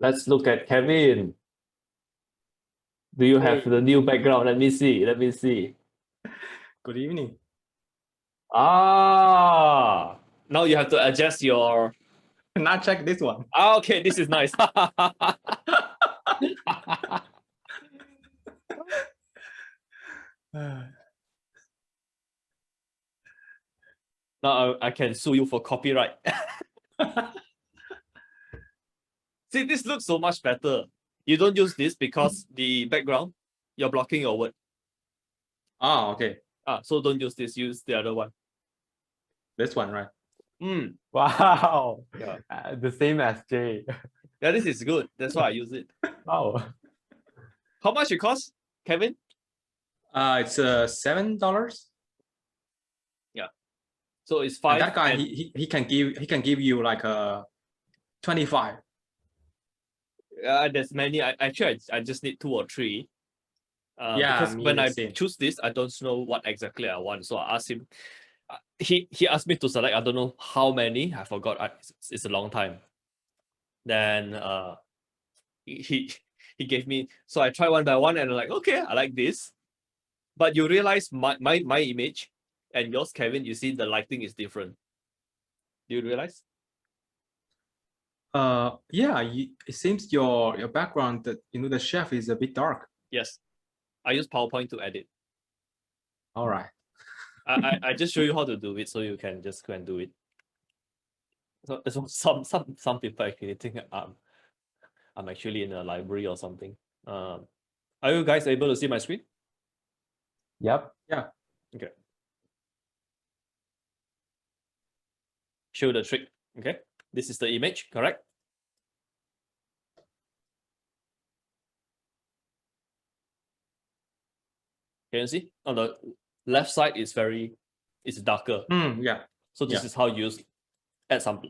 Let's look at Kevin. Do you have the new background? Let me see. Let me see. Good evening. Ah, now you have to adjust your. Now check this one. Ah, okay, this is nice. Now I can sue you for copyright. See, this looks so much better. You don't use this because the background, you're blocking your word. Oh, okay. So don't use this, use the other one. This one, right? Wow. Yeah. The same as Jay. Yeah, this is good. That's why I use it. Oh. How much it costs, Kevin? It's $7. Yeah. So it's 5. And that guy, he can give you like a 25. There's many. I just need 2 or 3. Yeah, because me when the I same. choose this, I don't know what exactly I want. So I asked him. He asked me to select. I don't know how many. I forgot. It's a long time. Then he gave me. So I try one by one, and I'm like, okay, I like this. But you realize my image and yours, Kevin. You see the lighting is different. Do you realize? Yeah, it seems your background, that the chef is a bit dark. Yes, I use PowerPoint to edit. All right. I just show you how to do it, so you can just go and do it. So some people actually think I'm actually in a library or something. Are you guys able to see my screen? Yep. Yeah. Okay. Show the trick. Okay. This is the image, correct? Can you see? On the left side is it's darker. Yeah. So this is how you add some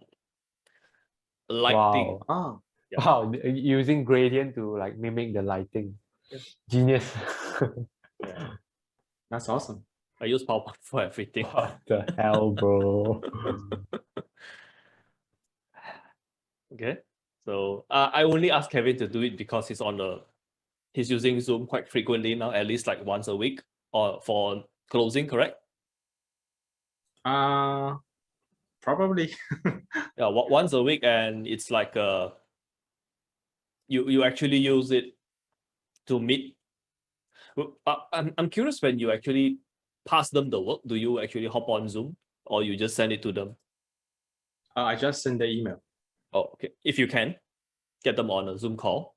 lighting. Wow. Oh. Yeah. Wow. Using gradient to like mimic the lighting. Yeah. Genius. Yeah. That's awesome. I use PowerPoint for everything. What the hell, bro? Okay. So I only asked Kevin to do it because he's using Zoom quite frequently now, at least like once a week or for closing, correct? Probably. Yeah, once a week, and it's like you actually use it to meet. I'm curious, when you actually pass them the work, do you actually hop on Zoom or you just send it to them? I just sent the email. Oh, okay. If you can get them on a Zoom call,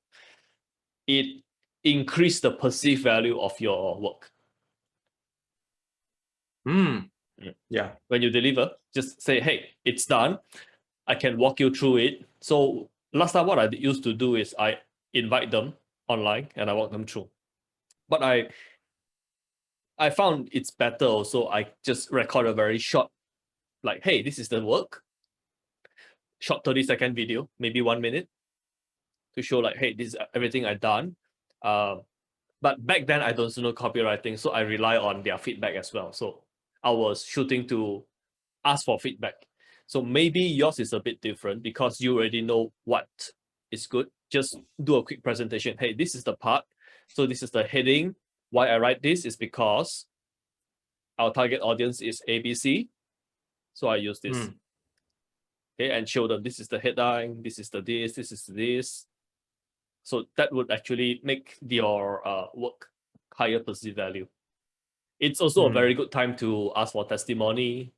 it increase the perceived value of your work. Yeah. When you deliver, just say, hey, it's done. I can walk you through it. So last time what I used to do is I invite them online and I walk them through. But I found it's better also. I just record a very short, like, hey, this is the work. Short 30-second video, maybe 1 minute, to show like, hey, this is everything I've done. But back then I don't know copywriting, so I rely on their feedback as well. So I was shooting to ask for feedback. So maybe yours is a bit different because you already know what is good. Just do a quick presentation. Hey, this is the part. So this is the heading. Why I write this is because our target audience is ABC. So I use this. Okay, and show them this is the headline, this is the this is this. So that would actually make your work higher perceived value. It's also a very good time to ask for testimony.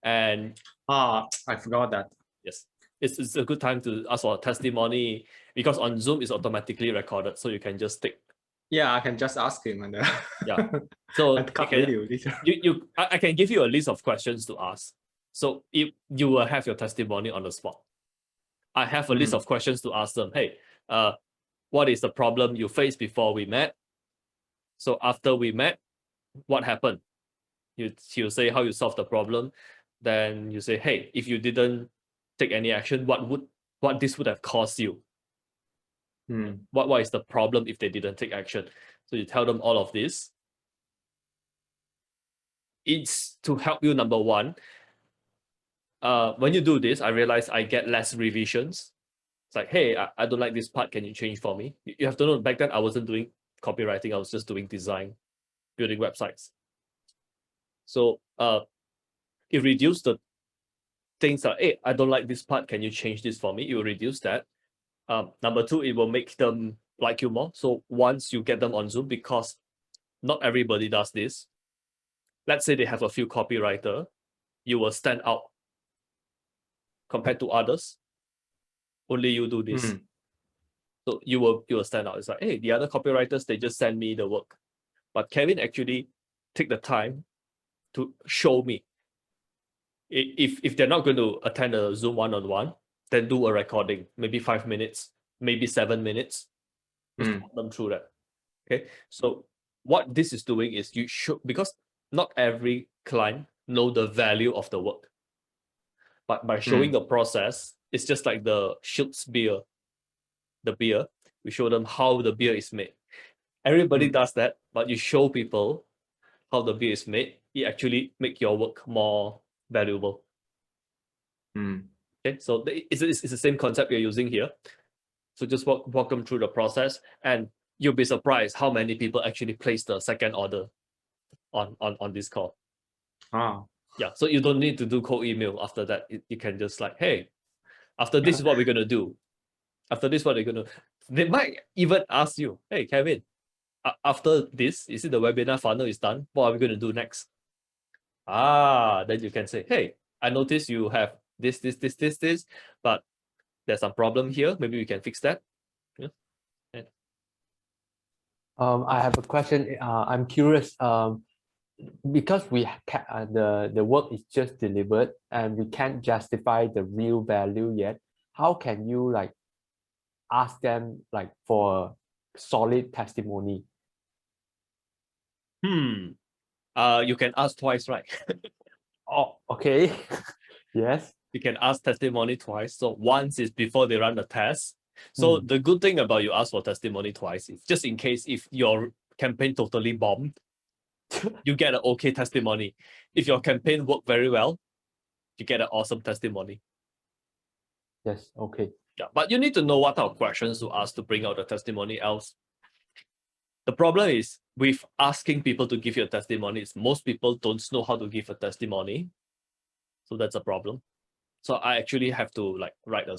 And I forgot that. yes, it's a good time to ask for testimony because on Zoom it's automatically recorded, so you can just take. Yeah, I can just ask him and yeah. So and cut video. I can give you a list of questions to ask. So if you will have your testimony on the spot, I have a list of questions to ask them. Hey, what is the problem you faced before we met? So after we met, what happened? You say how you solved the problem. Then you say, hey, if you didn't take any action, what this would have cost you? What is the problem if they didn't take action? So you tell them all of this. It's to help you, number one. When you do this, I realize I get less revisions. It's like, hey, I don't like this part. Can you change for me? You have to know, back then I wasn't doing copywriting. I was just doing design, building websites. So it reduced the things like, hey, I don't like this part. Can you change this for me? It will reduce that. Number two, it will make them like you more. So once you get them on Zoom, because not everybody does this. Let's say they have a few copywriter, you will stand out compared to others. Only you do this. So you will stand out. It's like, hey, the other copywriters, they just send me the work. But Kevin actually take the time to show me. If they're not going to attend a Zoom one-on-one, then do a recording, maybe 5 minutes, maybe 7 minutes. Just walk them through that. Okay. So what this is doing is you should, because not every client know the value of the work. But by showing the process, it's just like the Schultz beer. The beer, we show them how the beer is made. Everybody does that, but you show people how the beer is made, it actually make your work more valuable. Okay, so it's the same concept you're using here. So just walk them through the process, and you'll be surprised how many people actually place the second order on this call. Yeah, so you don't need to do cold email after that. You can just like, hey, after this is what we're gonna do. After this, what they're gonna, they might even ask you, hey Kevin, after this, is it the webinar funnel is done? What are we gonna do next? Then you can say, hey, I noticed you have this, but there's some problem here. Maybe we can fix that. Yeah. I have a question. I'm curious. Because the work is just delivered and we can't justify the real value yet. How can you like ask them like for a solid testimony? You can ask twice, right? Oh, okay. Yes. You can ask testimony twice. So once is before they run the test. So the good thing about you ask for testimony twice is just in case if your campaign totally bombed, you get an okay testimony. If your campaign worked very well, you get an awesome testimony. Yes, okay. Yeah, but you need to know what type of questions to ask to bring out the testimony. Else, the problem is with asking people to give you a testimony is most people don't know how to give a testimony. So that's a problem. So I actually have to like write a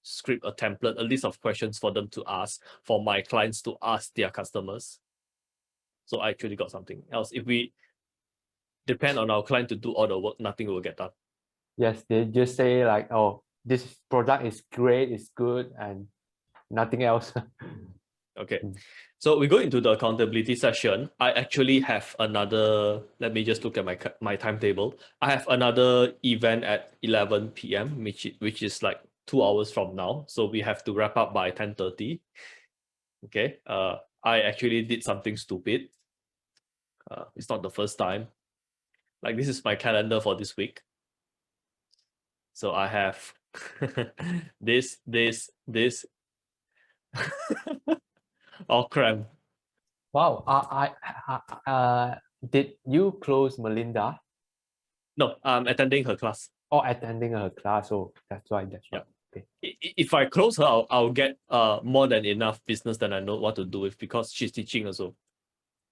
script, a template, a list of questions for them to ask, for my clients to ask their customers. So I actually got something else. If we depend on our client to do all the work, nothing will get done. Yes, they just say like, oh, this product is great, it's good, and nothing else. Okay, so we go into the accountability session. I actually have another, let me just look at my timetable. I have another event at 11 p.m., which is like 2 hours from now. So we have to wrap up by 10:30. Okay, I actually did something stupid. It's not the first time. Like this is my calendar for this week. So I have this. All crammed. Wow. Did you close Melinda? No, I'm attending her class. Or attending her class? Oh, that's why. Yeah. Okay. If I close her, I'll get more than enough business than I know what to do with, because she's teaching also.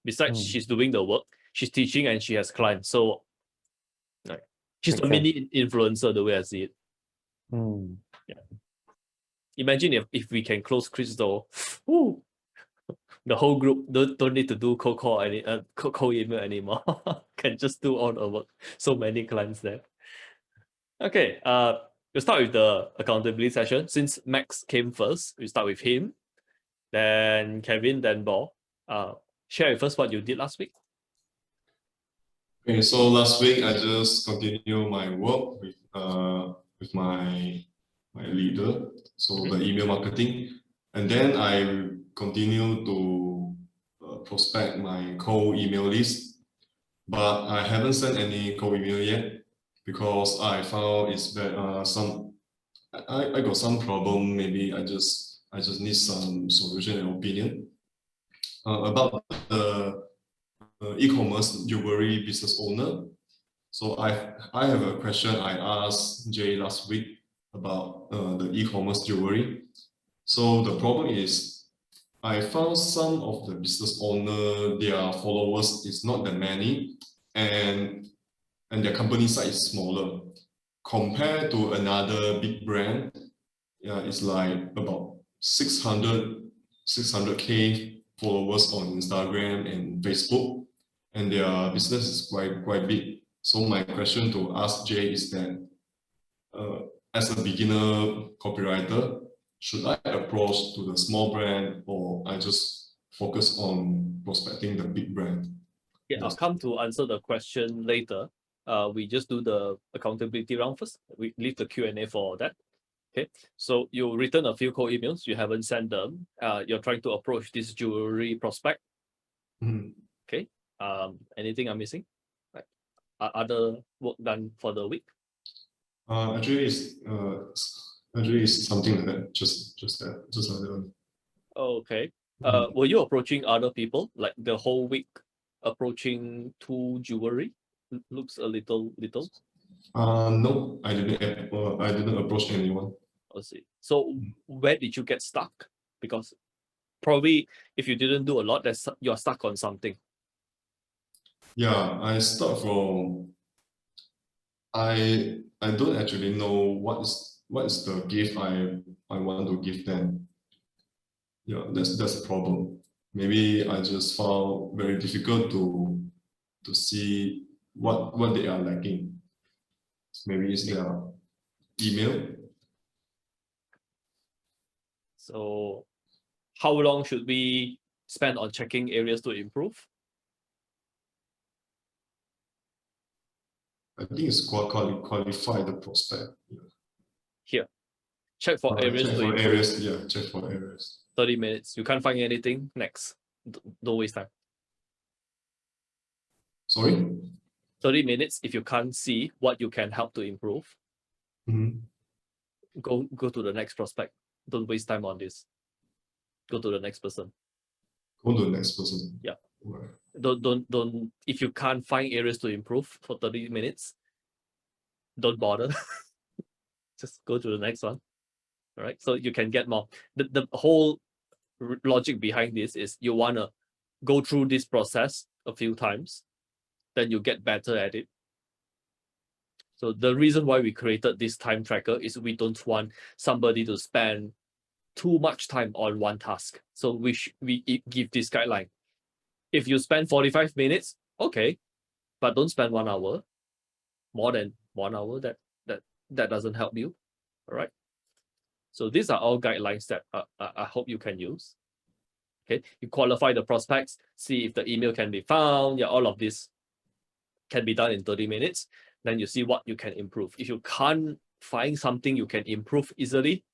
Besides, she's doing the work, she's teaching and she has clients. So like she's Makes a mini influencer the way I see it. Yeah. Imagine if we can close Crystal, the whole group don't need to do cold email anymore. Can just do all the work. So many clients there. Okay, we'll start with the accountability session. Since Max came first, we start with him. Then Kevin, then Bo. Share with us what you did last week. Okay, so last week I just continued my work with my leader, so the email marketing, and then I continue to prospect my cold email list, but I haven't sent any cold email yet because I found it's I got some problem. Maybe I just need some solution and opinion about the e-commerce jewelry business owner. So I have a question I asked Jay last week about the e-commerce jewelry. So the problem is, I found some of the business owner, their followers is not that many, and their company size is smaller compared to another big brand. Yeah, it's like about 600k followers on Instagram and Facebook, and their business is quite big. So my question to ask Jay is that, as a beginner copywriter, should I approach to the small brand, or I just focus on prospecting the big brand? Yeah, I'll come to answer the question later. We just do the accountability round first. We leave the Q&A for that. Okay, so you return a few cold emails, you haven't sent them. You're trying to approach this jewelry prospect. Mhm. Okay, anything I'm missing? Like, other work done for the week? Actually, it's something like that. Just like that one. Okay. Were you approaching other people like the whole week, approaching to jewelry? Looks a little. No, I didn't approach anyone. I see. So where did you get stuck? Because probably if you didn't do a lot, you're stuck on something. Yeah, I start from, I don't actually know what is the gift I want to give them. Yeah, that's the problem. Maybe I just found very difficult to see what they are lacking. Maybe it's their email. So how long should we spend on checking areas to improve? I think it's qualify the prospect. Yeah. Here, check for areas check to for improve. areas. Yeah, check for areas. 30 minutes. You can't find anything. Next. Don't waste time. Sorry. 30 minutes. If you can't see what you can help to improve, Mhm. go to the next prospect. Don't waste time on this. Go to the next person. Go to the next person. Yeah. Right. Don't. If you can't find areas to improve for 30 minutes, don't bother. Just go to the next one. All right. So you can get more. The whole logic behind this is you wanna go through this process a few times, then you get better at it. So the reason why we created this time tracker is we don't want somebody to spend too much time on one task. So we give this guideline. If you spend 45 minutes, okay, but don't spend 1 hour. More than 1 hour, that doesn't help you. All right. So these are all guidelines that I hope you can use. Okay, you qualify the prospects, see if the email can be found. Yeah, all of this can be done in 30 minutes. Then you see what you can improve. If you can't find something you can improve easily,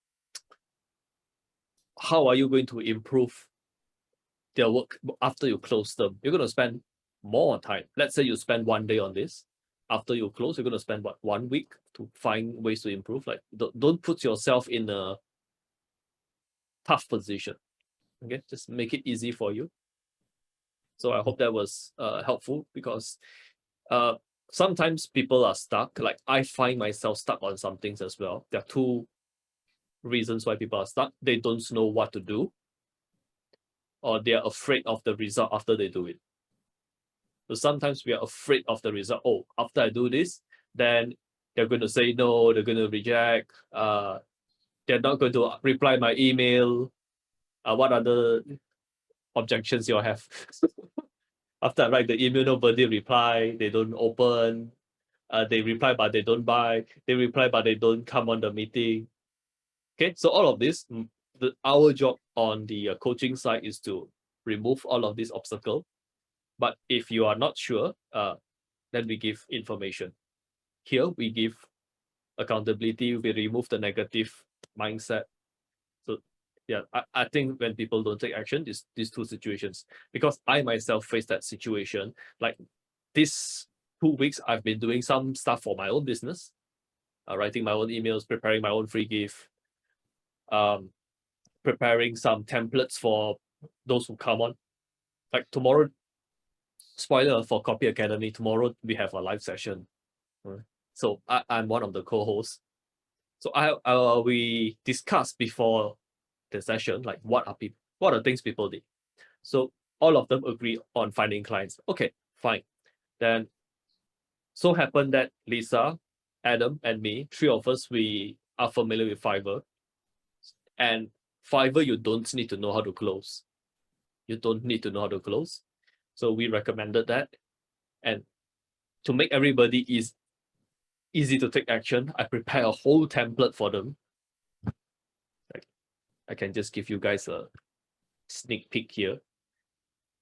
how are you going to improve their work after you close them? You're going to spend more time. Let's say you spend 1 day on this. After you close, you're going to spend what, 1 week to find ways to improve. Like, don't put yourself in a tough position. Okay, just make it easy for you. So I hope that was helpful, because sometimes people are stuck. Like, I find myself stuck on some things as well. There are two reasons why people are stuck. They don't know what to do, or they are afraid of the result after they do it. So sometimes we are afraid of the result. Oh, after I do this, then they're going to say no, they're going to reject, they're not going to reply my email. What other objections you have? After I write the email, nobody reply, they don't open, they reply but they don't buy, they reply but they don't come on the meeting. Okay, so all of this, our job on the coaching side is to remove all of these obstacles. But if you are not sure, then we give information. Here we give accountability, we remove the negative mindset. So yeah, I think when people don't take action, these two situations, because I myself faced that situation. Like, this 2 weeks, I've been doing some stuff for my own business, writing my own emails, preparing my own free gift, preparing some templates for those who come on. Like tomorrow, spoiler for Copy Academy, tomorrow we have a live session. So I'm one of the co-hosts. So we discussed before the session, like what are things people did. So all of them agree on finding clients. Okay, fine. Then so happened that Lisa, Adam, and me, three of us, we are familiar with Fiverr. And Fiverr, you don't need to know how to close. You don't need to know how to close. So we recommended that. And to make everybody easy to take action, I prepare a whole template for them. I can just give you guys a sneak peek here.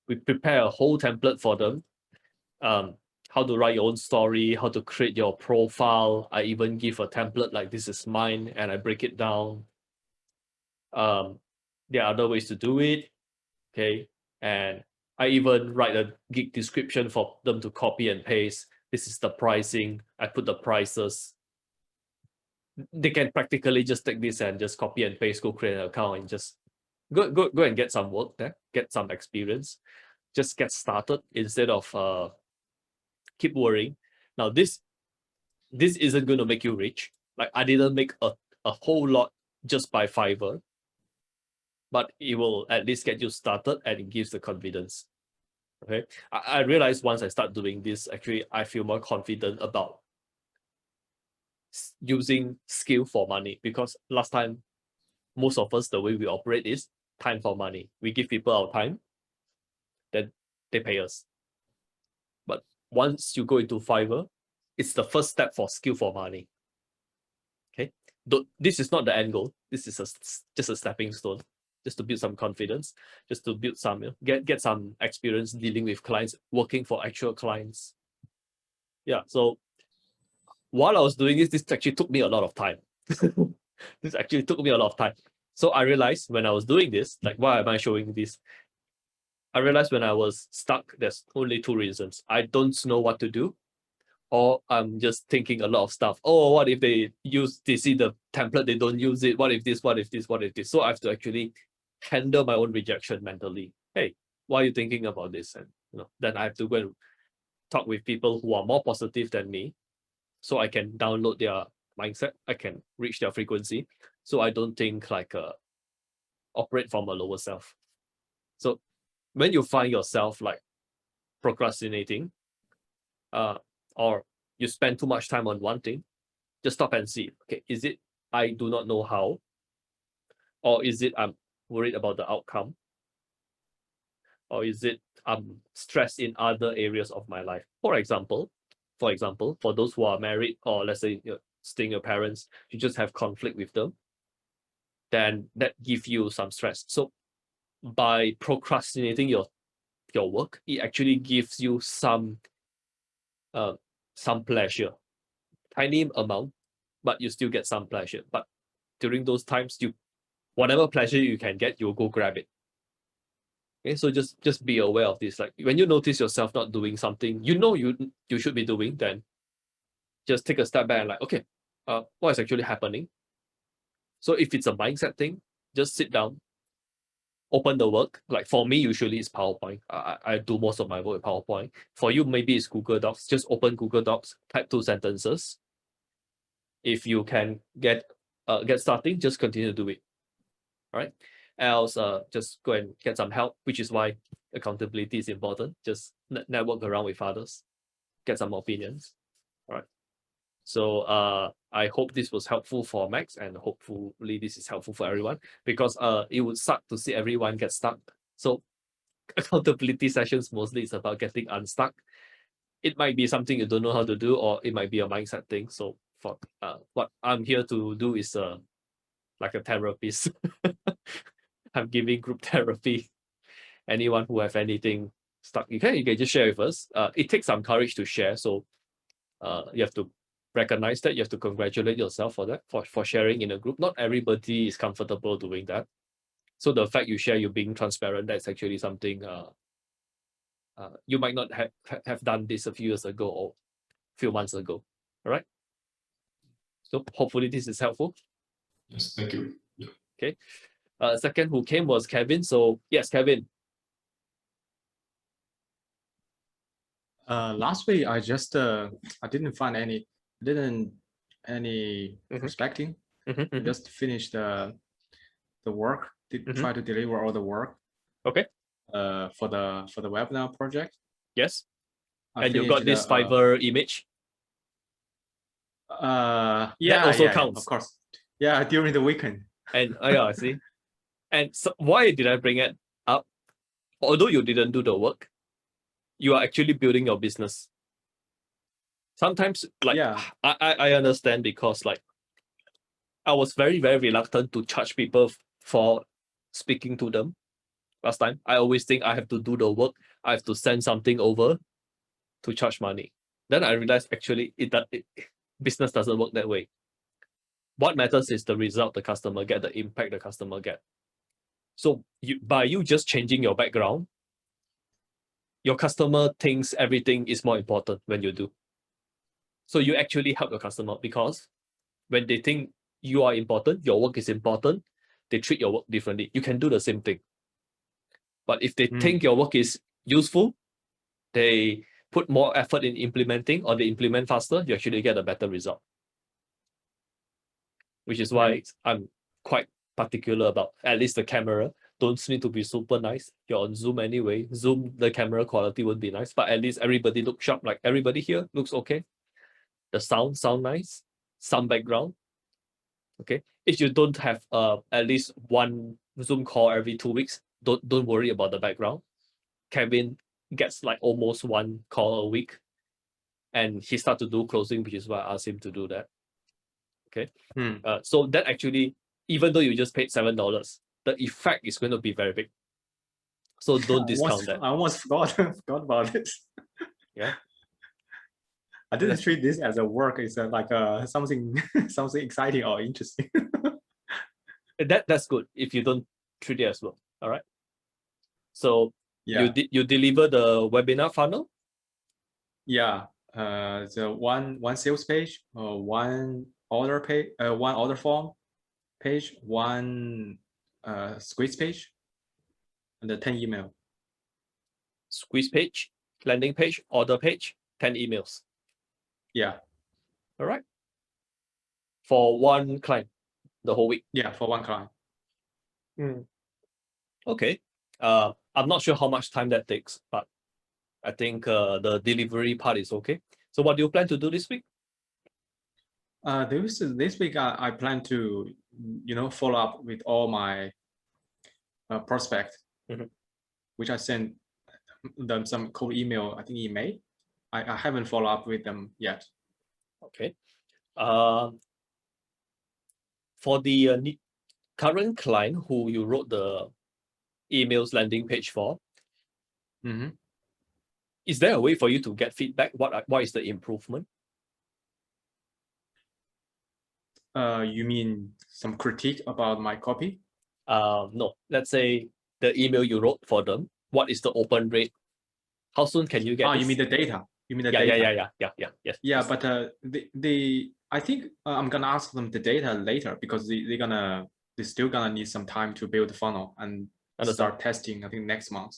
We prepare a whole template for them. How to write your own story, how to create your profile. I even give a template like this is mine and I break it down. There are other ways to do it. Okay. And I even write a gig description for them to copy and paste. This is the pricing. I put the prices. They can practically just take this and just copy and paste, go create an account and just go and get some work there, get some experience, just get started instead of keep worrying. Now this isn't going to make you rich. Like I didn't make a whole lot just by Fiverr, but it will at least get you started and it gives the confidence. Okay, I realized once I start doing this, actually I feel more confident about using skill for money, because last time most of us, the way we operate is time for money. We give people our time, then they pay us. But once you go into Fiverr, it's the first step for skill for money. Okay, this is not the end goal. This is just a stepping stone, just to build some confidence, just to build some, get some experience dealing with clients, working for actual clients. Yeah, so while I was doing this actually took me a lot of time. This actually took me a lot of time. So I realized when I was doing this, like, why am I showing this? I realized when I was stuck, there's only two reasons. I don't know what to do, or I'm just thinking a lot of stuff. Oh, what if they see the template, they don't use it? What if this, what if this, what if this? So I have to actually handle my own rejection mentally. Hey, why are you thinking about this? And then I have to go and talk with people who are more positive than me, so I can download their mindset, I can reach their frequency, so I don't think like operate from a lower self. So when you find yourself like procrastinating, or you spend too much time on one thing, just stop and see, okay, is it I do not know how, or is it I'm worried about the outcome, or is it I'm stressed in other areas of my life? For example, for those who are married, or let's say staying with your parents, you just have conflict with them, then that gives you some stress. So by procrastinating your work, it actually gives you some pleasure, tiny amount, but you still get some pleasure. But during those times, whatever pleasure you can get, you'll go grab it. Okay, so just be aware of this. Like when you notice yourself not doing something you should be doing, then just take a step back and like, okay, what is actually happening? So if it's a mindset thing, just sit down, open the work. Like for me, usually it's PowerPoint. I do most of my work with PowerPoint. For you, maybe it's Google Docs. Just open Google Docs, type 2 sentences. If you can get starting, just continue to do it. All right. Else, just go and get some help, which is why accountability is important. Just network around with others, get some opinions. All right. So I hope this was helpful for Max, and hopefully this is helpful for everyone, because it would suck to see everyone get stuck. So accountability sessions mostly is about getting unstuck. It might be something you don't know how to do, or it might be a mindset thing. So for what I'm here to do is like a therapist. I'm giving group therapy. Anyone who have anything stuck, you can just share with us. It takes some courage to share, so you have to recognize that. You have to congratulate yourself for that, for sharing in a group. Not everybody is comfortable doing that. So the fact you share, you being transparent, that's actually something you might not have done this a few years ago or a few months ago. All right. So hopefully this is helpful. Yes, thank you. Yeah. Okay. Second who came was Kevin. So yes, Kevin. Last week I just I didn't find any prospecting. I just finished the work try to deliver all the work. Okay. For the webinar project. Yes. I And you got finished this Fiverr image. Yeah, also yeah, counts. of course. Yeah, during the weekend. And yeah, I see. And so why did I bring it up? Although you didn't do the work, you are actually building your business. Sometimes, like, Yeah. I understand, because like I was very, very reluctant to charge people for speaking to them last time. I always think I have to do the work. I have to send something over to charge money. Then I realized actually business doesn't work that way. What matters is the result the customer get, the impact the customer get. So by you just changing your background, your customer thinks everything is more important when you do. So you actually help your customer, because when they think you are important, your work is important, they treat your work differently. You can do the same thing. But if they think your work is useful, they put more effort in implementing, or they implement faster, you actually get a better result. Which is why I'm quite particular about at least the camera. Don't need to be super nice. You're on Zoom anyway. Zoom, the camera quality would be nice, but at least everybody looks sharp. Like everybody here looks okay. The sound nice. Some background. Okay. If you don't have at least one Zoom call every 2 weeks, don't worry about the background. Kevin gets like almost one call a week, and he starts to do closing, which is why I asked him to do that. Okay. So that actually, even though you just paid $7, the effect is going to be very big. So don't discount that. I almost forgot about this. Yeah. I didn't treat this as a work. It's like something exciting or interesting. That's good if you don't treat it as well. All right. So Yeah. you deliver the webinar funnel. Yeah. The one sales page, one order page, one order form page, one squeeze page, and the 10 email. Squeeze page, landing page, order page, 10 emails. Yeah. All right. For one client, the whole week. Yeah, for one client. Okay. I'm not sure how much time that takes, but I think the delivery part is okay. So what do you plan to do this week? This week I plan to follow up with all my prospects, which I sent them some cold email, I think in May. I haven't followed up with them yet. Okay. For the current client who you wrote the emails landing page for, is there a way for you to get feedback? What is the improvement? You mean some critique about my copy? No. Let's say the email you wrote for them. What is the open rate? How soon can you get this? You mean the data? You mean the Yeah, data? yeah. Yes. Yeah, yes. but I think I'm gonna ask them the data later, because they're still gonna need some time to build the funnel and start testing, I think, next month.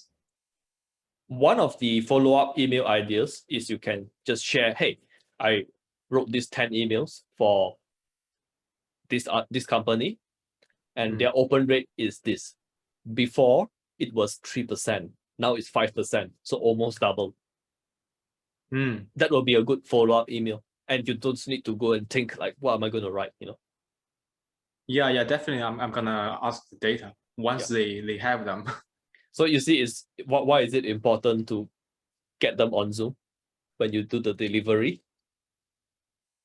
One of the follow-up email ideas is you can just share, hey, I wrote these 10 emails for this company, and their open rate is this. Before it was 3%, now it's 5%, so almost double. That will be a good follow-up email, and you don't need to go and think like, what am I going to write? Yeah, definitely. I'm gonna ask the data once they have them. So you see, why is it important to get them on Zoom when you do the delivery?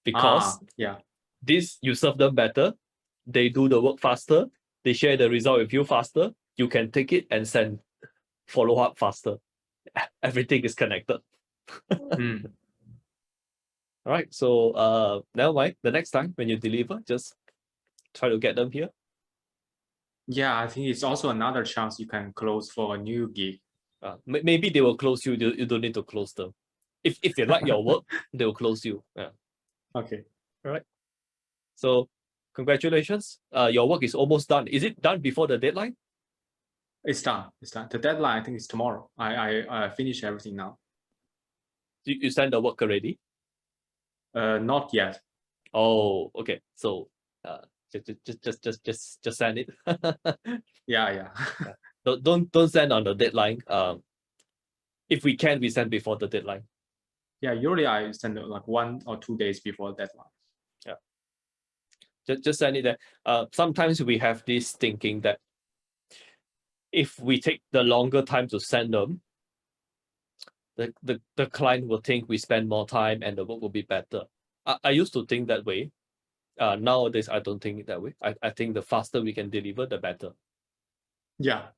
Because this, you serve them better, they do the work faster, they share the result with you faster, you can take it and send follow-up faster. Everything is connected. All right, so never mind. The next time when you deliver, just try to get them here. Yeah, I think it's also another chance you can close for a new gig. Maybe they will close you. You don't need to close them. If they like your work, they will close you. Yeah. Okay. All right. So congratulations. Your work is almost done. Is it done before the deadline? It's done. It's done. The deadline, I think, is tomorrow. I finish everything now. You send the work already? Not yet. Oh, okay. So Just send it. Yeah. Don't send on the deadline. If we can, we send before the deadline. Yeah, usually I send it like 1 or 2 days before deadline. Just send it there. Sometimes we have this thinking that if we take the longer time to send them, the client will think we spend more time and the work will be better. I used to think that way. Nowadays, I don't think it that way. I think the faster we can deliver, the better. Yeah,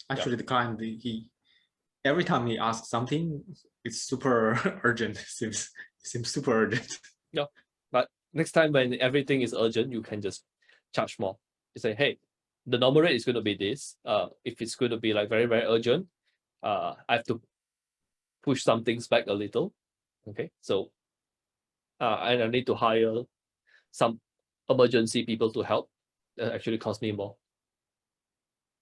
actually, the client he every time he asks something, it's super urgent. Seems super urgent. Yeah, but next time when everything is urgent, you can just charge more. You say, hey, the normal rate is going to be this. If it's going to be like very, very urgent, I have to push some things back a little. Okay, so and I need to hire some emergency people to help. That actually cost me more.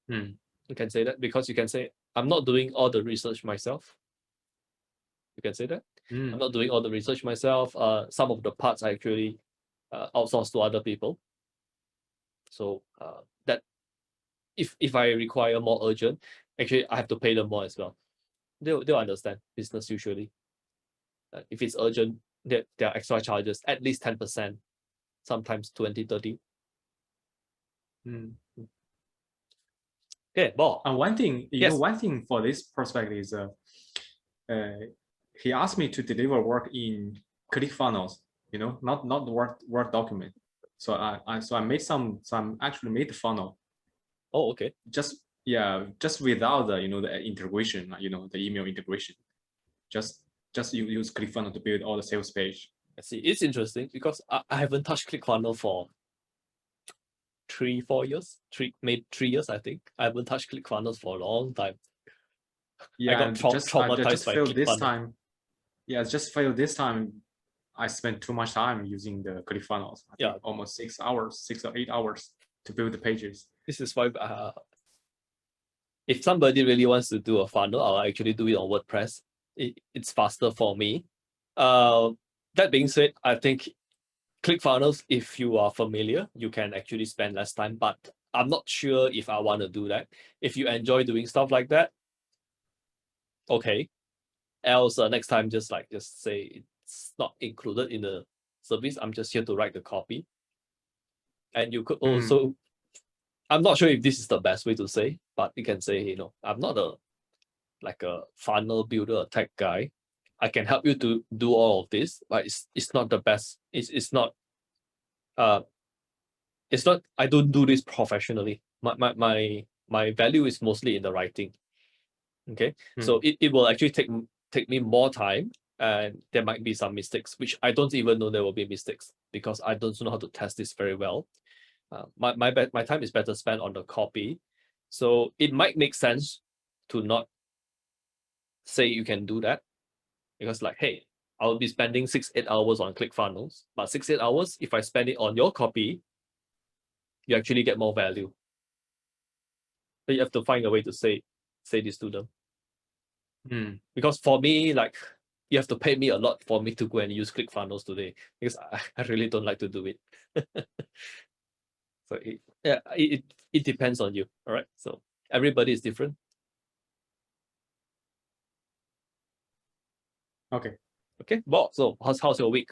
You can say that because you can say, I'm not doing all the research myself. You can say that. I'm not doing all the research myself. Some of the parts I actually outsource to other people. So that if I require more urgent, actually I have to pay them more as well. They'll understand business usually. If it's urgent, there are extra charges, at least 10%, sometimes 20, 30. Okay, Bob. And one thing, Yes. one thing for this prospect is he asked me to deliver work in ClickFunnels, not Word document. So I actually made the funnel. Oh, okay. Just without the the integration, the email integration. Just you use ClickFunnels to build all the sales page. I see. It's interesting because I haven't touched ClickFunnels for 3-4 years, maybe 3 years. I think I haven't touched ClickFunnels for a long time. Yeah, I got traumatized by failed this ClickFunnels. time. Yeah, just failed this time. I spent too much time using the ClickFunnels. I think almost 6 or 8 hours to build the pages. This is why if somebody really wants to do a funnel, I'll actually do it on WordPress. It's faster for me. That being said, I think ClickFunnels, if you are familiar, you can actually spend less time, but I'm not sure if I want to do that. If you enjoy doing stuff like that, okay. Else next time, just say it's not included in the service. I'm just here to write the copy. And you could also, I'm not sure if this is the best way to say, but you can say, I'm not a funnel builder, a tech guy. I can help you to do all of this, but it's not the best. It's not. I don't do this professionally. My value is mostly in the writing. Okay, so it will actually take me more time, and there might be some mistakes, which I don't even know there will be mistakes because I don't know how to test this very well. My time is better spent on the copy, so it might make sense to not say you can do that, because hey, I'll be spending 6-8 hours on ClickFunnels, but 6-8 hours, if I spend it on your copy, you actually get more value. But you have to find a way to say this to them. Because for me, you have to pay me a lot for me to go and use ClickFunnels today, because I really don't like to do it. So it depends on you. All right. So everybody is different. Okay. Bob, so how's your week?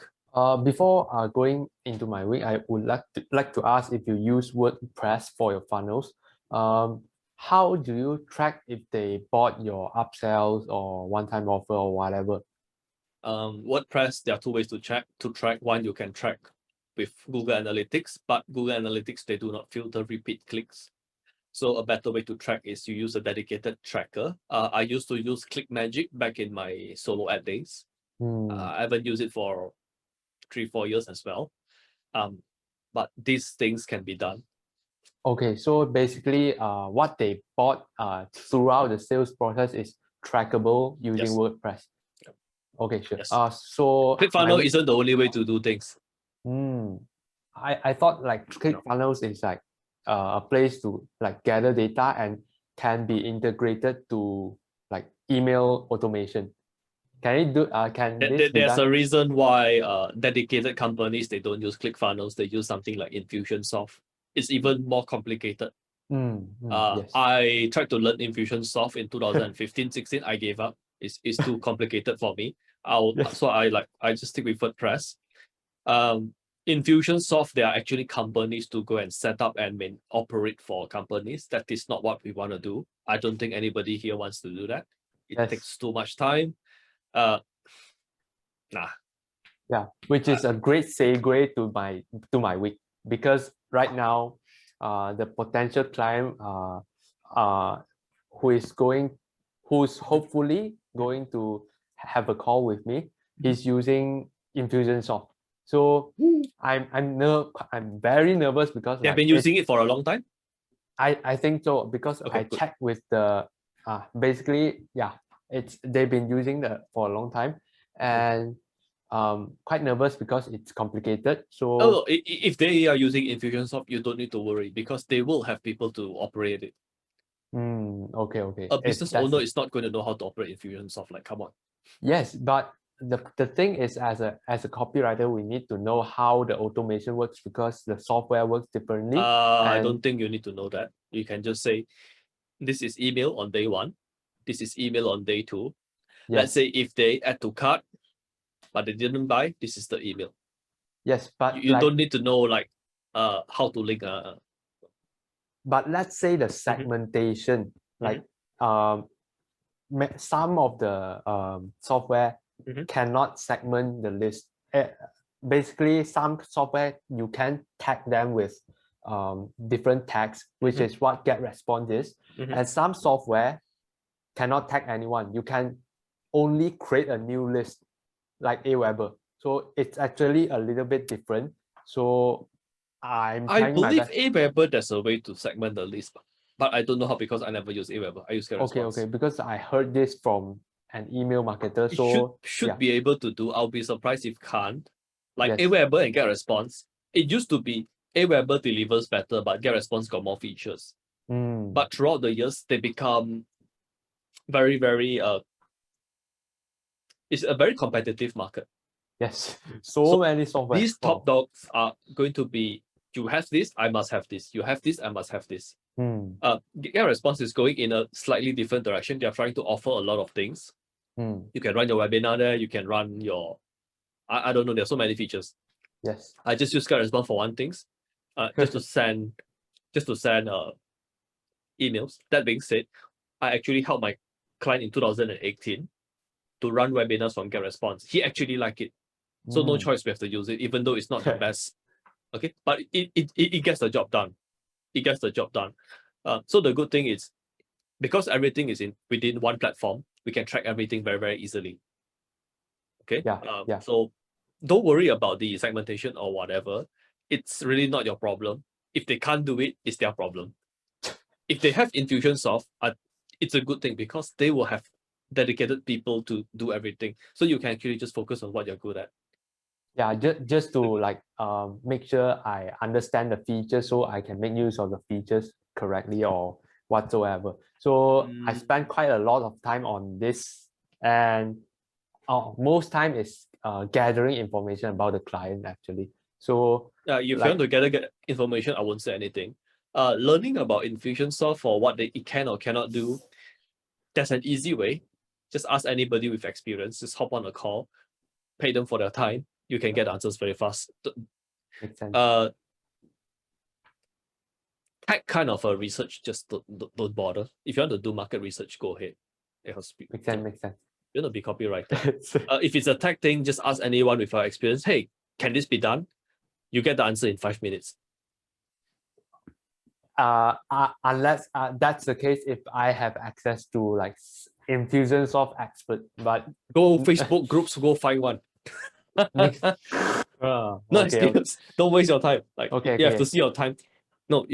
Before going into my week, I would like to ask if you use WordPress for your funnels. How do you track if they bought your upsells or one-time offer or whatever? WordPress, there are 2 ways to track. One, you can track with Google Analytics, but Google Analytics, they do not filter repeat clicks. So a better way to track is you use a dedicated tracker. I used to use ClickMagick back in my solo ad days. I haven't used it for 3-4 years as well. But these things can be done. Okay, so basically, what they bought throughout the sales process is trackable using WordPress. Okay, sure. Yes. So ClickFunnels isn't the only way to do things. I thought ClickFunnels is a place to gather data and can be integrated to email automation. Can it do? There's a reason why dedicated companies, they don't use ClickFunnels. They use something like Infusionsoft. it's even more complicated. Yes. I tried to learn Infusionsoft in 2015-16. I gave up. It's too complicated for me. Yes. So I just stick with WordPress. Infusionsoft, there are actually companies to go and set up and operate for companies. That is not what we want to do. I don't think anybody here wants to do that. It Yes. takes too much time. Nah. Yeah, which is a great segue to my week, because right now, the potential client who's hopefully going to have a call with me, he's using Infusionsoft. So I'm very nervous because They've been using it for a long time. I think so, because Okay, I good. checked with the basically, yeah, they've been using for a long time, and quite nervous because it's complicated. So Oh, if they are using Infusionsoft, you don't need to worry because they will have people to operate it. okay. A If business that's owner is not going to know how to operate Infusionsoft. Like, come on. yes, but the thing is, as a copywriter, we need to know how the automation works, because the software works differently. I and don't think you need to know that. You can just say, this is email on day 1. This is email on day 2. Let's yes, say if they add to cart, but they didn't buy, this is the email. yes, but You don't need to know like how to link. But let's say the segmentation, like some of the software cannot segment the list. Basically, some software you can tag them with different tags, which is what GetResponse is. And some software cannot tag anyone. You can only create a new list like Aweber. So it's actually a little bit different. So I'm I trying my believe best. Aweber, there's a way to segment the list, but I don't know how because I never use Aweber. I use GetResponse. Okay, because I heard this from an email marketer. So should be able to do. I'll be surprised if can't. Like yes. Aweber and GetResponse, it used to be Aweber delivers better, but GetResponse got more features. But throughout the years, they become very, very it's a very competitive market. Yes, so many software. These top dogs are going to be, you have this, I must have this. You have this, I must have this. GetResponse is going in a slightly different direction. They are trying to offer a lot of things. You can run your webinar there. You can run your, I don't know. There's so many features. Yes. I just use GetResponse for one thing, just to send emails. That being said, I actually helped my client in 2018 to run webinars from GetResponse. He actually liked it. So no choice, we have to use it, even though it's not the best. Okay, but it gets the job done. It gets the job done. So the good thing is, because everything is within one platform, we can track everything very, very easily. Okay. So don't worry about the segmentation or whatever. It's really not your problem. If they can't do it, it's their problem. If they have Infusionsoft, it's a good thing because they will have dedicated people to do everything. So you can actually just focus on what you're good at. Yeah, just to like make sure I understand the features so I can make use of the features correctly or whatsoever. So I spend quite a lot of time on this, and most time is gathering information about the client actually. So if you want to get information, I won't say anything. Learning about Infusionsoft for what it can or cannot do, that's an easy way. Just ask anybody with experience. Just hop on a call, pay them for their time. You can get answers very fast. Makes sense. Tech kind of a research, just don't bother. If you want to do market research, go ahead. Makes sense. You want to be copywriter. If it's a tech thing, just ask anyone with our experience. Hey, can this be done? You get the answer in 5 minutes. Unless that's the case, if I have access to like Infusionsoft expert, but go Facebook groups, go find one. No excuse. Don't waste your time. Like you have to see your time. No,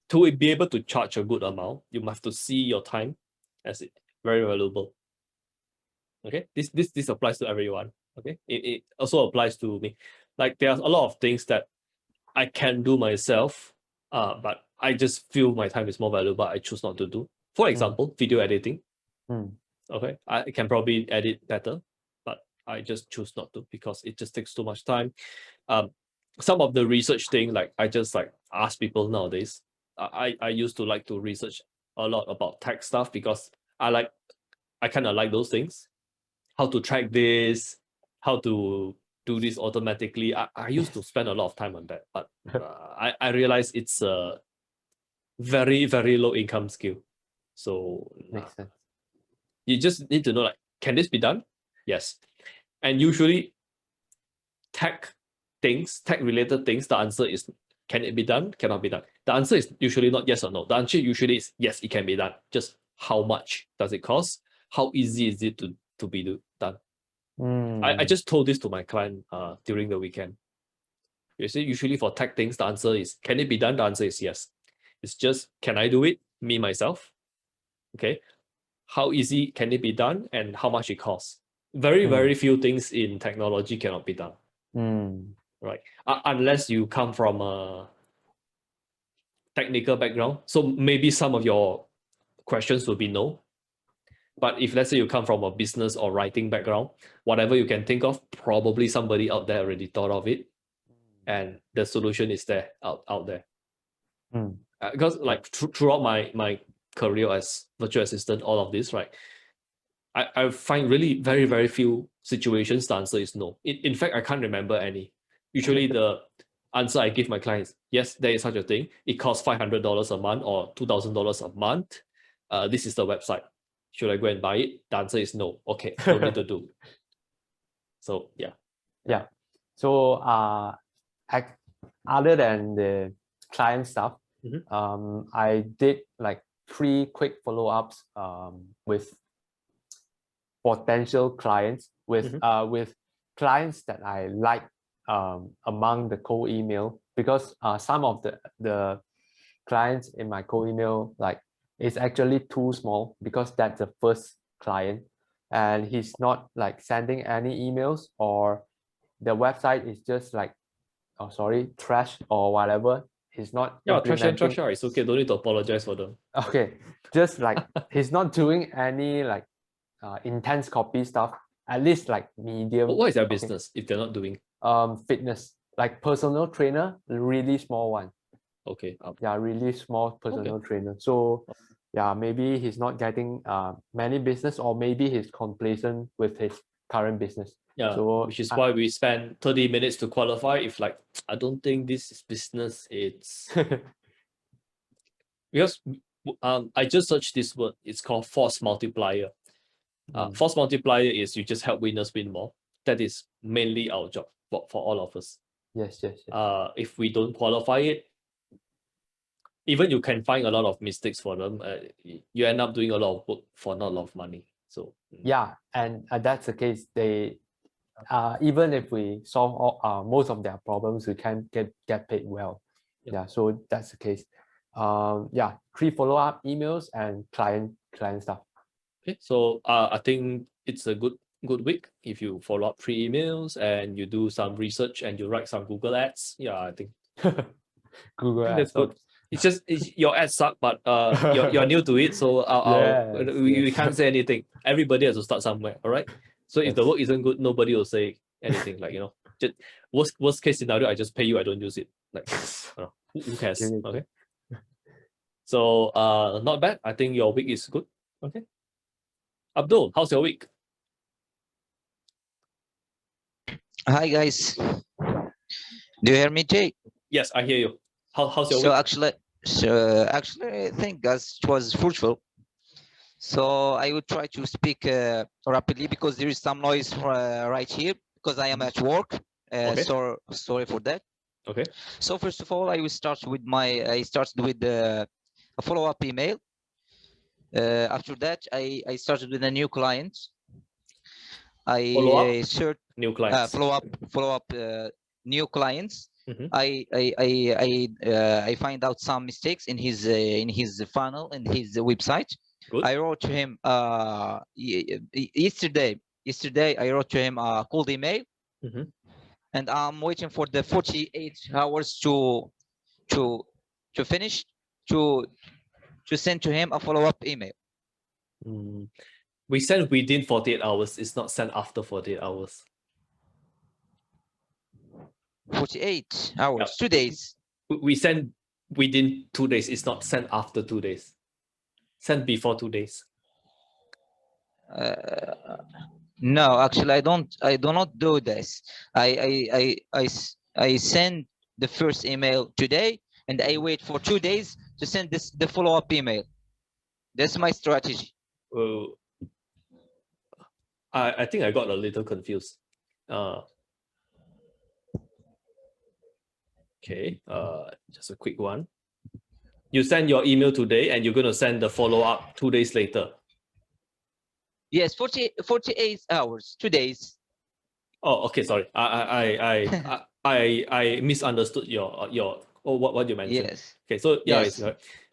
to be able to charge a good amount, you must have to see your time as it very valuable. Okay, this applies to everyone. Okay, it also applies to me. Like there's a lot of things that I can do myself, but I just feel my time is more valuable. I choose not to do. For example, video editing. Okay, I can probably edit better, but I just choose not to because it just takes too much time. some of the research thing, like I just like ask people nowadays. I used to like to research a lot about tech stuff because I kind of like those things. How to track this, how to do this automatically. I used to spend a lot of time on that, but I realize it's a very, very low income skill. So Makes sense. you just need to know, like, can this be done? Yes. And usually tech related things, the answer is, can it be done? Cannot be done. The answer is usually not yes or no. The answer usually is yes, it can be done. Just how much does it cost? How easy is it to be done? I just told this to my client during the weekend. You see, usually for tech things, the answer is, can it be done? The answer is yes. It's just, can I do it? Me, myself. Okay. How easy can it be done and how much it costs? Very, very few things in technology cannot be done. Right. Unless you come from a technical background. So maybe some of your questions will be no. But if let's say you come from a business or writing background, whatever you can think of, probably somebody out there already thought of it. And the solution is there out there. Because like throughout my career as virtual assistant, all of this, right? I find really very, very few situations the answer is no. In fact, I can't remember any. Usually the answer I give my clients, yes, there is such a thing. It costs $500 a month or $2,000 a month. This is the website. Should I go and buy it? The answer is no. Okay, don't need to do. So yeah. Yeah. So other than the client stuff, I did like 3 quick follow-ups with potential clients, with clients that I like among the cold email, because some of the clients in my cold email, like, it's actually too small because that's the first client and he's not like sending any emails, or the website is just like, oh sorry, trash or whatever. He's not Trash and implementing. trash. It's okay. Don't need to apologize for them. Okay, just like he's not doing any like intense copy stuff. At least like medium. What is their business if they're not doing? Fitness, like personal trainer, really small one. Okay. Yeah, really small personal trainer. So yeah, maybe he's not getting many business, or maybe he's complacent with his current business. Yeah, so which is why we spend 30 minutes to qualify. If like, I don't think this is business, it's because I just searched this word. It's called force multiplier. Force multiplier is you just help winners win more. That is mainly our job for all of us. Yes. If we don't qualify it, even you can find a lot of mistakes for them. You end up doing a lot of work for not a lot of money. So yeah, and that's the case. They even if we solve all, most of their problems, we can get paid well. Yeah, so that's the case. Yeah, 3 follow-up emails and client stuff. Okay, so I think it's a good week if you follow up 3 emails and you do some research and you write some Google ads. Yeah, I think Google ads. that's good. It's your ads suck, but you're new to it, so we can't say anything. Everybody has to start somewhere, all right? So if the work isn't good, nobody will say anything. Like, just worst case scenario, I just pay you, I don't use it. Like, who cares? Okay. So not bad. I think your week is good. Okay. Abdul, how's your week? Hi guys. Do you hear me, Jay? Yes, I hear you. How's your week? So actually, I think guys, it was fruitful. So I would try to speak rapidly because there is some noise right here because I am at work. So sorry for that. Okay. So first of all, I started with a follow-up email. After that, I started with a new client. I searched new clients. Follow-up new clients. I find out some mistakes in his funnel and his website. Good. I wrote to him yesterday. I wrote to him a cold email, and I'm waiting for the 48 hours to finish to send to him a follow-up email. We send within 48 hours. It's not sent after 48 hours. 48 hours, Yeah. 2 days. We send within 2 days. It's not sent after 2 days. Send before 2 days. No, actually, I do not do this. I send the first email today, and I wait for 2 days to send the follow-up email. That's my strategy. I think I got a little confused. Okay, just a quick one. You send your email today and you're going to send the follow-up 2 days later. Yes, 48 hours, 2 days. Oh, okay, sorry. I misunderstood your what you mentioned. Yes. Okay, so yeah, Yes.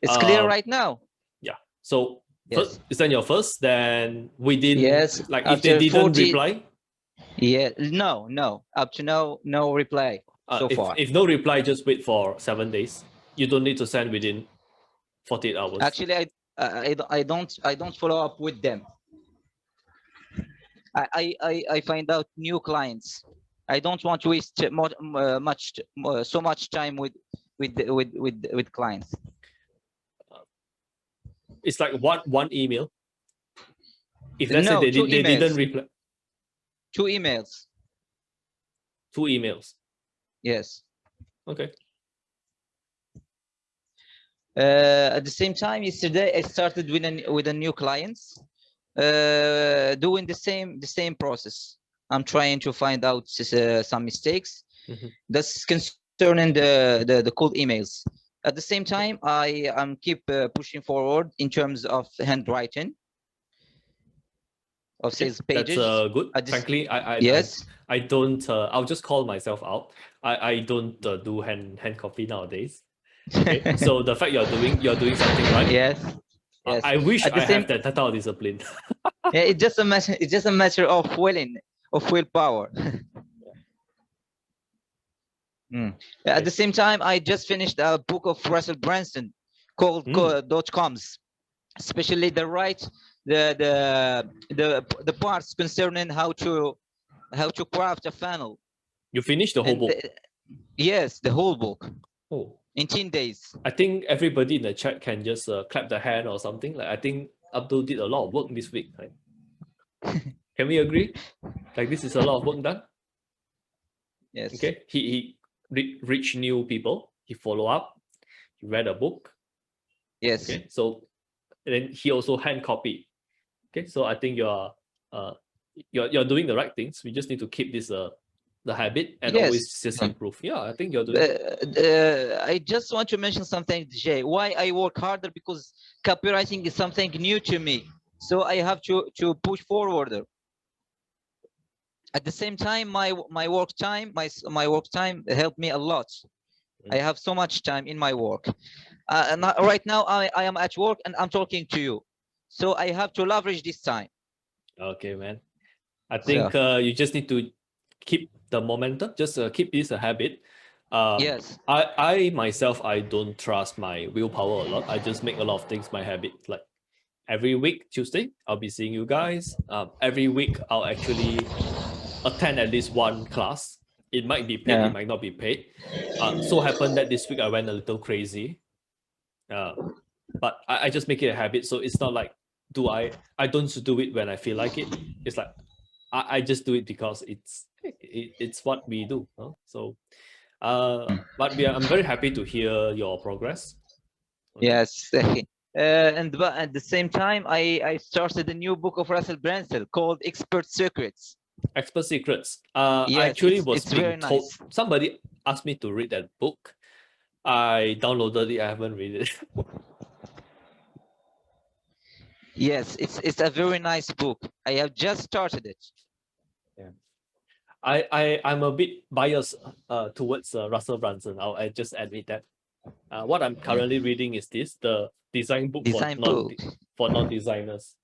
it's Clear right now. Yeah. So Yes. first, you send your first, then within Yes. like if they After didn't 40 reply, yeah, no. Up to now, no reply so far. if no reply, just wait for 7 days. You don't need to send within 48 hours. Actually, I don't follow up with them. I find out new clients. I don't want to waste so much time with clients. It's like one email. If let's No, say two they didn't emails. reply, 2 emails. 2 emails. Yes. Okay. At the same time, yesterday I started with a new clients, doing the same process. I'm trying to find out some mistakes. That's concerning the cold emails. At the same time, I am keep pushing forward in terms of handwriting of sales pages. That's good. Frankly, yes. I don't. I'll just call myself out. I don't do hand copy nowadays. Okay, so the fact you're doing something right. Yes. Yes. I wish I have that type of discipline. Yeah, it's just a matter of willpower. At the same time, I just finished a book of Russell Brunson called .coms, especially the parts concerning how to craft a funnel. You finished the whole book? Yes, the whole book. Oh. In 10 days. I think everybody in the chat can just clap their hand or something. Like I think Abdul did a lot of work this week, right? Can we agree? Like this is a lot of work done. Yes. Okay. He reached new people. He follow up. He read a book. Yes. Okay. So then he also hand copied. Okay. So I think you're doing the right things. We just need to keep this the habit and always just improve. Yeah, I think you're doing. I just want to mention something, Jay. Why I work harder, because copywriting is something new to me, so I have to push forward. At the same time, my work time helped me a lot. I have so much time in my work. And right now I am at work and I'm talking to you, so I have to leverage this time. Okay, man. I think you just need to keep the momentum. Just keep this a habit. Yes. I myself, I don't trust my willpower a lot. I just make a lot of things my habit. Like every week, Tuesday, I'll be seeing you guys. Every week, I'll actually attend at least one class. It might be paid, it might not be paid. So happened that this week I went a little crazy. But I just make it a habit. So it's not like I don't do it when I feel like it. It's like I just do it because it's what we do. Huh? So but I'm very happy to hear your progress. Okay. Yes. And at the same time, I started a new book of Russell Brunson called Expert Secrets. Expert Secrets. Yes, I actually was it's being told, nice. somebody asked me to read that book. I downloaded it. I haven't read it. Yes, it's a very nice book. I have just started it. Yeah, I'm a bit biased towards Russell Brunson. I just admit that. What I'm currently reading is the design book for non-designers.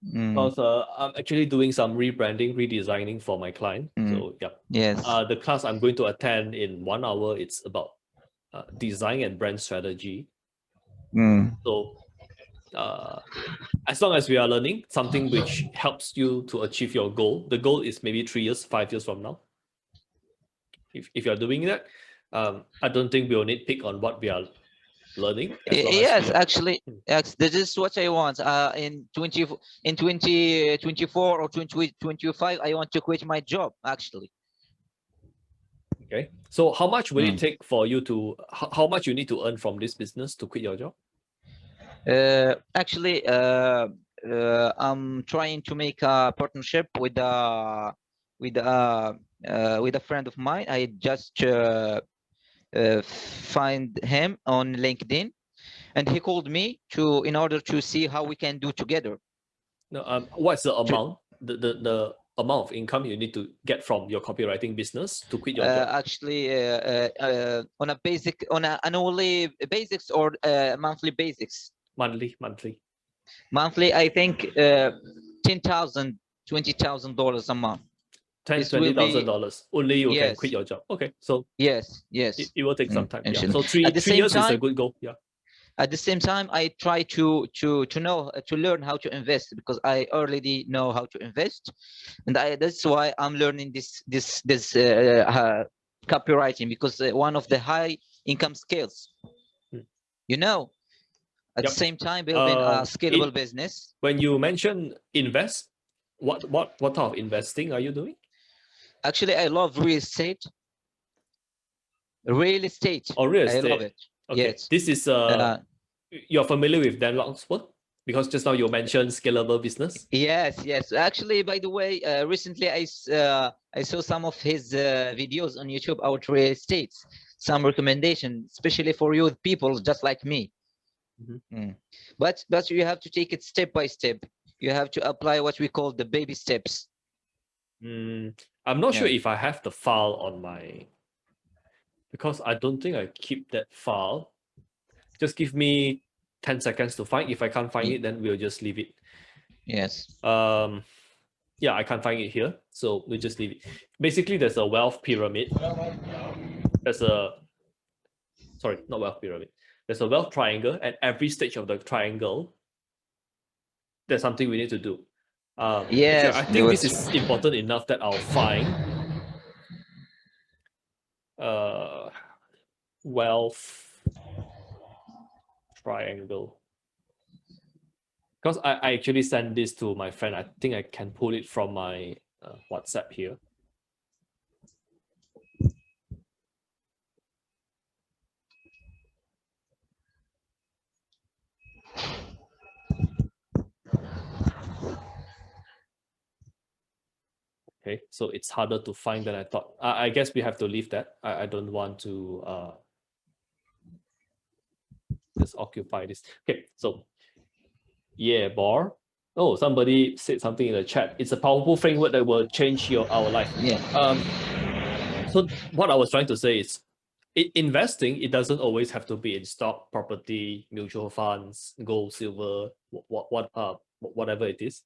Because I'm actually doing some redesigning for my client. So yeah. Yes. The class I'm going to attend in 1 hour, it's about design and brand strategy. So as long as we are learning something which helps you to achieve your goal, the goal is maybe 3 years, 5 years from now. if you're doing that, I don't think we'll need pick on what we are learning. As long as Yes, we are, actually, yes, this is what I want. In 2024 or 2025, I want to quit my job. Actually, okay. So how much will it Mm. take for you to how much you need to earn from this business to quit your job? actually, I'm trying to make a partnership with with a friend of mine. I just find him on LinkedIn, and he called me in order to see how we can do together. No, what's the amount, the amount of income you need to get from your copywriting business to quit your job? Actually, on a basic, on an annually basics or monthly basics. Monthly. Monthly, I think $10,000, $20,000 a month. This will be $10,000-$20,000 only you can yes, quit your job. Okay, so yes. it will take some time. Yeah. Actually. So three At the same years is a time, good goal. Yeah. at the same time, I try to know to learn how to invest, because I already know how to invest, and that's why I'm learning this copywriting, because one of the high income skills. You know, at Yep. the same time building a scalable it- business. When you mention invest, what type of investing are you doing? Actually, I love real estate. Real estate. Or real I estate? love it. Okay. Yes. This is you're familiar with Dan Long's work? Because just now you mentioned scalable business. Yes. Actually, by the way, recently I saw some of his videos on YouTube about real estate. Some recommendation, especially for youth people just like me. But you have to take it step by step. You have to apply what we call the baby steps. I'm not sure if I have the file on my, because I don't think I keep that file. Just give me 10 seconds to find. If I can't find it, then we'll just leave it. Yes. Yeah, I can't find it here, so we'll just leave it. Basically, there's a wealth pyramid. There's a, sorry, not wealth pyramid. There's a wealth triangle. At every stage of the triangle, there's something we need to do. Yes, I think this is important enough that I'll find wealth triangle. Because I actually sent this to my friend. I think I can pull it from my WhatsApp here. Okay, so it's harder to find than I thought. I guess we have to leave that. I don't want to just occupy this. Okay, so yeah, bar. Oh, somebody said something in the chat. It's a powerful framework that will change our life. Yeah. So what I was trying to say is, investing, it doesn't always have to be in stock, property, mutual funds, gold, silver, whatever it is.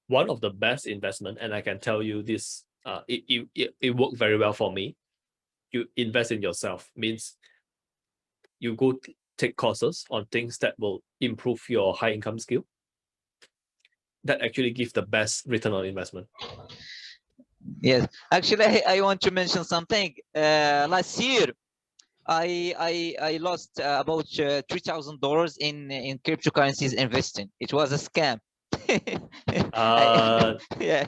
One of the best investment, and I can tell you this, it worked very well for me. You invest in yourself, means you go take courses on things that will improve your high income skill. That actually gives the best return on investment. Yes, actually, I want to mention something. Last year, I lost about $3,000 in cryptocurrencies investing. It was a scam. Yes.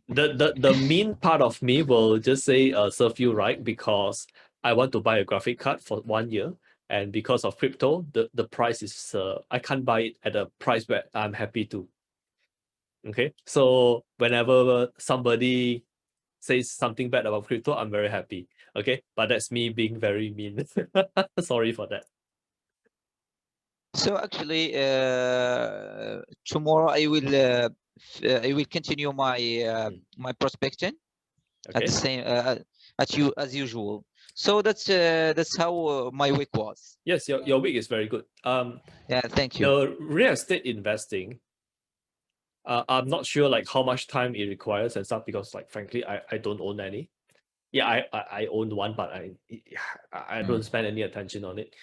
The mean part of me will just say serve you right, because I want to buy a graphic card for 1 year, and because of crypto, the price is I can't buy it at a price where I'm happy to. Okay, so whenever somebody says something bad about crypto, I'm very happy. Okay, but that's me being very mean. Sorry for that. So actually, tomorrow I will continue my my prospecting at the same as usual. So that's how my week was. Yes, your week is very good. Yeah, thank you. The real estate investing, I'm not sure like how much time it requires and stuff, because like frankly I don't own any. Yeah, I own one, but I don't spend any attention on it.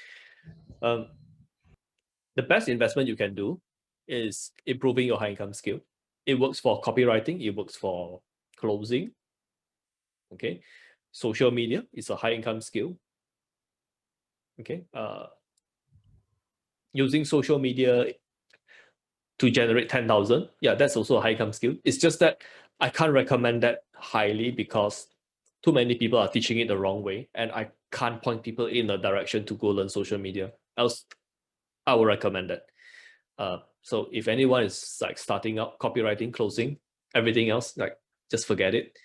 The best investment you can do is improving your high income skill. It works for copywriting, it works for closing. Okay, social media is a high income skill. Okay, using social media to generate 10,000, yeah, that's also a high income skill. It's just that I can't recommend that highly because too many people are teaching it the wrong way, and I can't point people in a direction to go learn social media. Else, I will recommend it. So if anyone is like starting out copywriting, closing, everything else, like just forget it.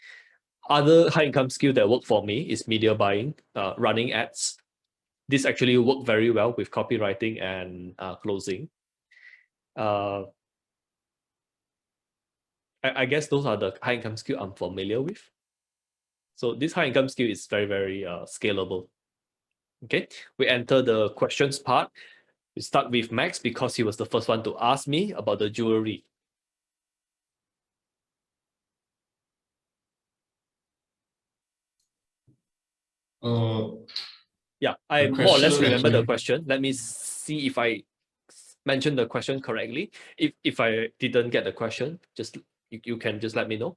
Other high income skill that work for me is media buying, running ads. This actually work very well with copywriting and closing. I guess those are the high income skill I'm familiar with. So this high income skill is very, very scalable. Okay, we enter the questions part. We start with Max because he was the first one to ask me about the jewelry. Yeah, I more or less remember the question. Let me see if I mentioned the question correctly. If I didn't get the question, just you can just let me know.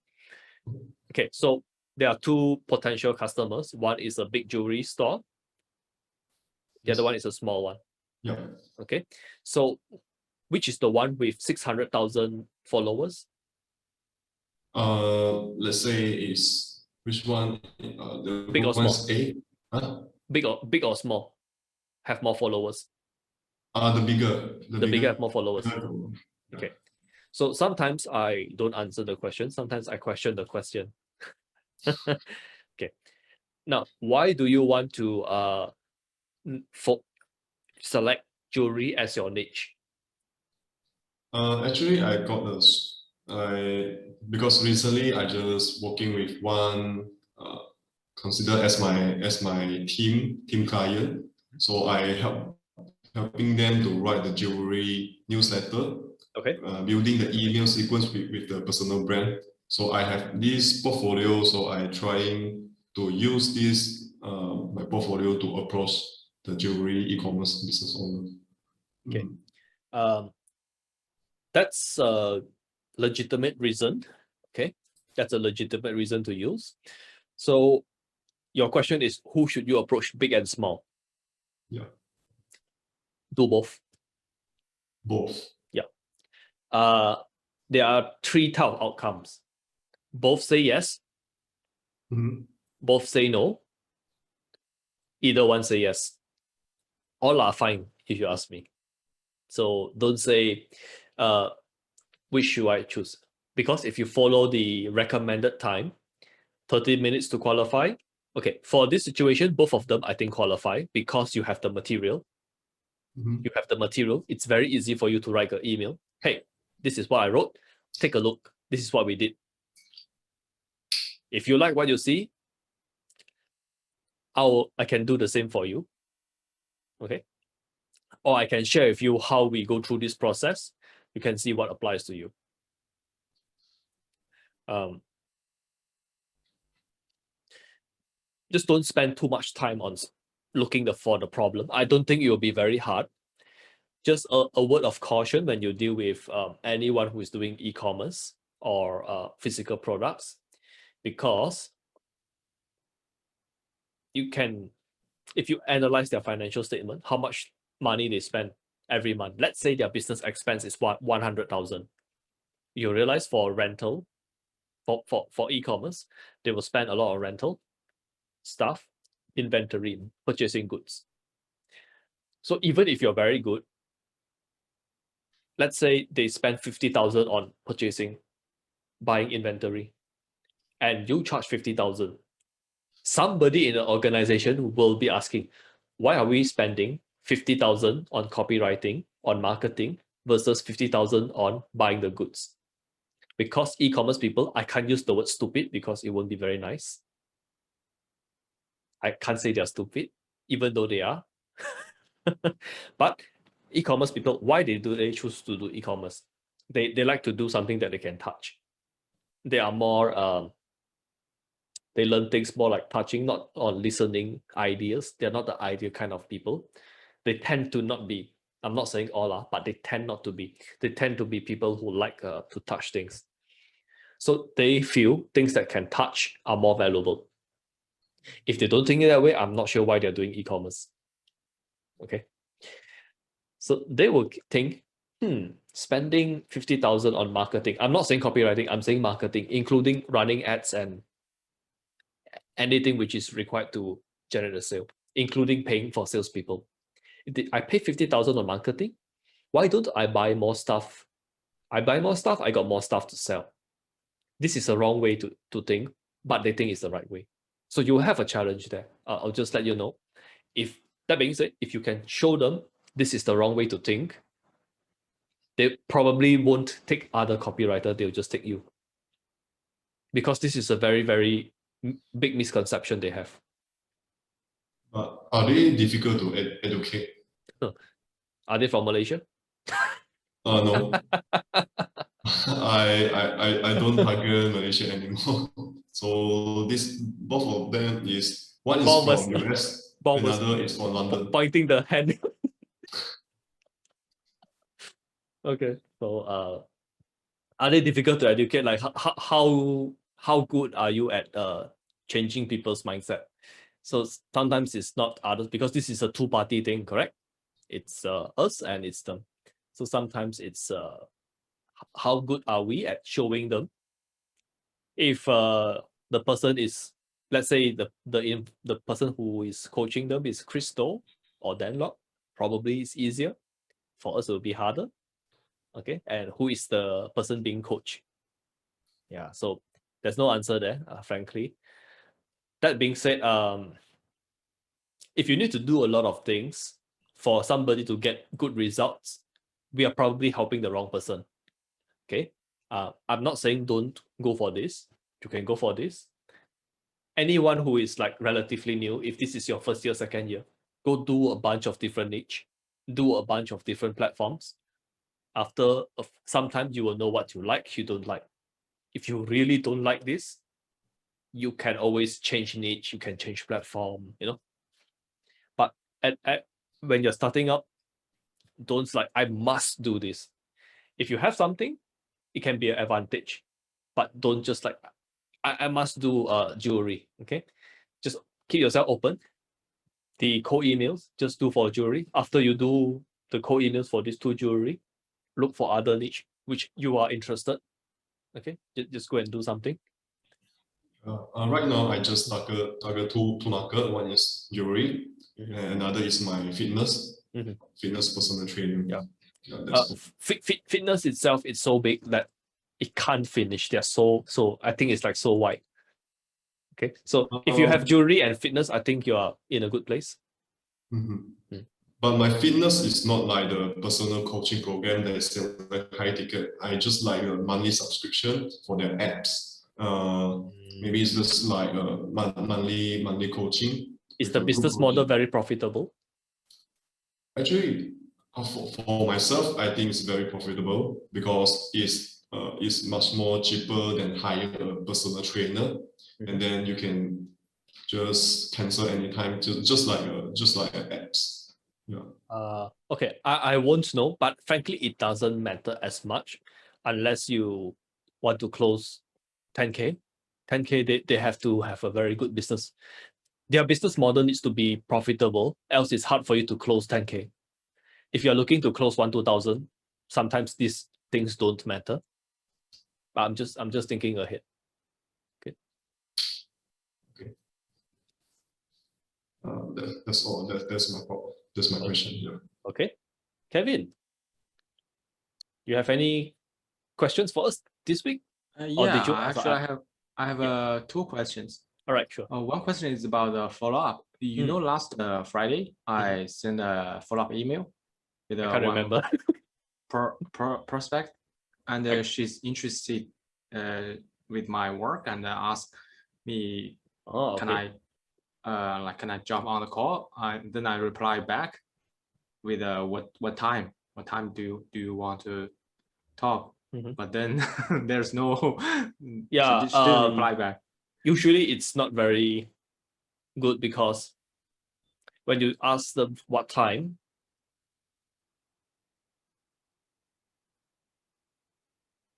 Okay, so there are two potential customers. One is a big jewelry store. The other one is a small one. Yeah. Okay, so which is the one with 600,000 followers? Let's say is which one? The Big or one is small? A. Huh? Big or small? Have more followers. The bigger. The bigger have more followers. Bigger. Okay. So sometimes I don't answer the question. Sometimes I question the question. Okay. Now, why do you want to select jewelry as your niche? Actually, I got this. Because recently I just working with one consider as my team client. So I helping them to write the jewelry newsletter. Okay. Building the email sequence with the personal brand. So I have this portfolio. So I trying to use this my portfolio to approach the jewelry e-commerce business owner. Okay. That's a legitimate reason. Okay. That's a legitimate reason to use. So your question is, who should you approach, big and small? Yeah. Do both. Both. Yeah. There are three type of outcomes. Both say yes. Both say no. Either one say yes. All are fine if you ask me. So don't say, which should I choose? Because if you follow the recommended time, 30 minutes to qualify. Okay, for this situation, both of them I think qualify because you have the material. You have the material. It's very easy for you to write an email. Hey, this is what I wrote. Take a look. This is what we did. If you like what you see, I can do the same for you. Okay. Or I can share with you how we go through this process. You can see what applies to you. Just don't spend too much time on looking for the problem. I don't think it will be very hard. Just a word of caution when you deal with anyone who is doing e-commerce or physical products, because you can, if you analyze their financial statement, how much money they spend every month. Let's say their business expense is 100,000. You realize for rental, for e-commerce, they will spend a lot on rental, stuff, inventory, purchasing goods. So even if you're very good, let's say they spend 50,000 on purchasing, buying inventory, and you charge 50,000. Somebody in the organization will be asking, why are we spending 50,000 on copywriting, on marketing, versus 50,000 on buying the goods? Because e-commerce people, I can't use the word stupid because it won't be very nice. I can't say they're stupid, even though they are. But e-commerce people, why do they choose to do e-commerce? They like to do something that they can touch. They are more, they learn things more like touching, not on listening ideas. They're not the ideal kind of people. They tend to not be, I'm not saying all are, but they tend not to be. They tend to be people who like to touch things. So they feel things that can touch are more valuable. If they don't think it that way, I'm not sure why they're doing e-commerce. Okay. So they will think, spending 50,000 on marketing. I'm not saying copywriting, I'm saying marketing, including running ads and anything which is required to generate a sale, including paying for salespeople. I pay 50,000 on marketing. Why don't I buy more stuff? I buy more stuff, I got more stuff to sell. This is a wrong way to think, but they think it's the right way. So you have a challenge there. I'll just let you know. If that being said, if you can show them this is the wrong way to think, they probably won't take other copywriter, they'll just take you. Because this is a very, very big misconception they have. But are they difficult to educate? Are they from Malaysia? No. I don't target Malaysia anymore. So both of them one is Bombers. from US, Bombers. another is from London. Pointing the hand. Okay, so are they difficult to educate? Like how good are you at changing people's mindset? So sometimes it's not others, because this is a two-party thing, correct? It's us and it's them. So sometimes it's how good are we at showing them? If the person is, let's say the person who is coaching them is Crystal or Danlock, probably it's easier. For us, it will be harder. Okay, and who is the person being coached? Yeah, so there's no answer there, frankly. That being said, if you need to do a lot of things for somebody to get good results, we are probably helping the wrong person. Okay, I'm not saying don't go for this. You can go for this. Anyone who is like relatively new, if this is your first year, second year, go do a bunch of different niche, do a bunch of different platforms. After some time, you will know what you like, you don't like. If you really don't like this, you can always change niche, you can change platform, But when you're starting up, don't like, I must do this. If you have something, it can be an advantage, but don't just like, I must do jewelry, okay? Just keep yourself open. The cold emails, just do for jewelry. After you do the cold emails for these two jewelry, look for other niche which you are interested. Okay, just go and do something. Right now, I just target two market. One is jewelry, and another is my fitness personal training. Fitness itself is so big that it can't finish. They're so I think it's like so wide. Okay, so if you have jewelry and fitness, I think you are in a good place. But my fitness is not like the personal coaching program that is still very high ticket. I just like a monthly subscription for their apps. Maybe it's just like a monthly coaching. Is the business model very profitable? Actually, for myself, I think it's very profitable because it's much more cheaper than hiring a personal trainer, and then you can just cancel anytime, just like an apps. Yeah. Okay, I won't know, but frankly, it doesn't matter as much unless you want to close 10K. 10K, they have to have a very good business. Their business model needs to be profitable, else it's hard for you to close 10K. If you're looking to close 2,000, sometimes these things don't matter. But I'm just thinking ahead. Okay. That's all. That's my problem. That's my question. Yeah. Okay, Kevin, you have any questions for us this week? Yeah, actually, I have two questions. All right, sure. One question is about the follow-up. You know, last Friday, I sent a follow-up email with I can't remember. prospect, and she's interested with my work and asked me, can I jump on the call? Then I reply back with what time do you want to talk? But then there's no she didn't reply back. Usually it's not very good because when you ask them what time,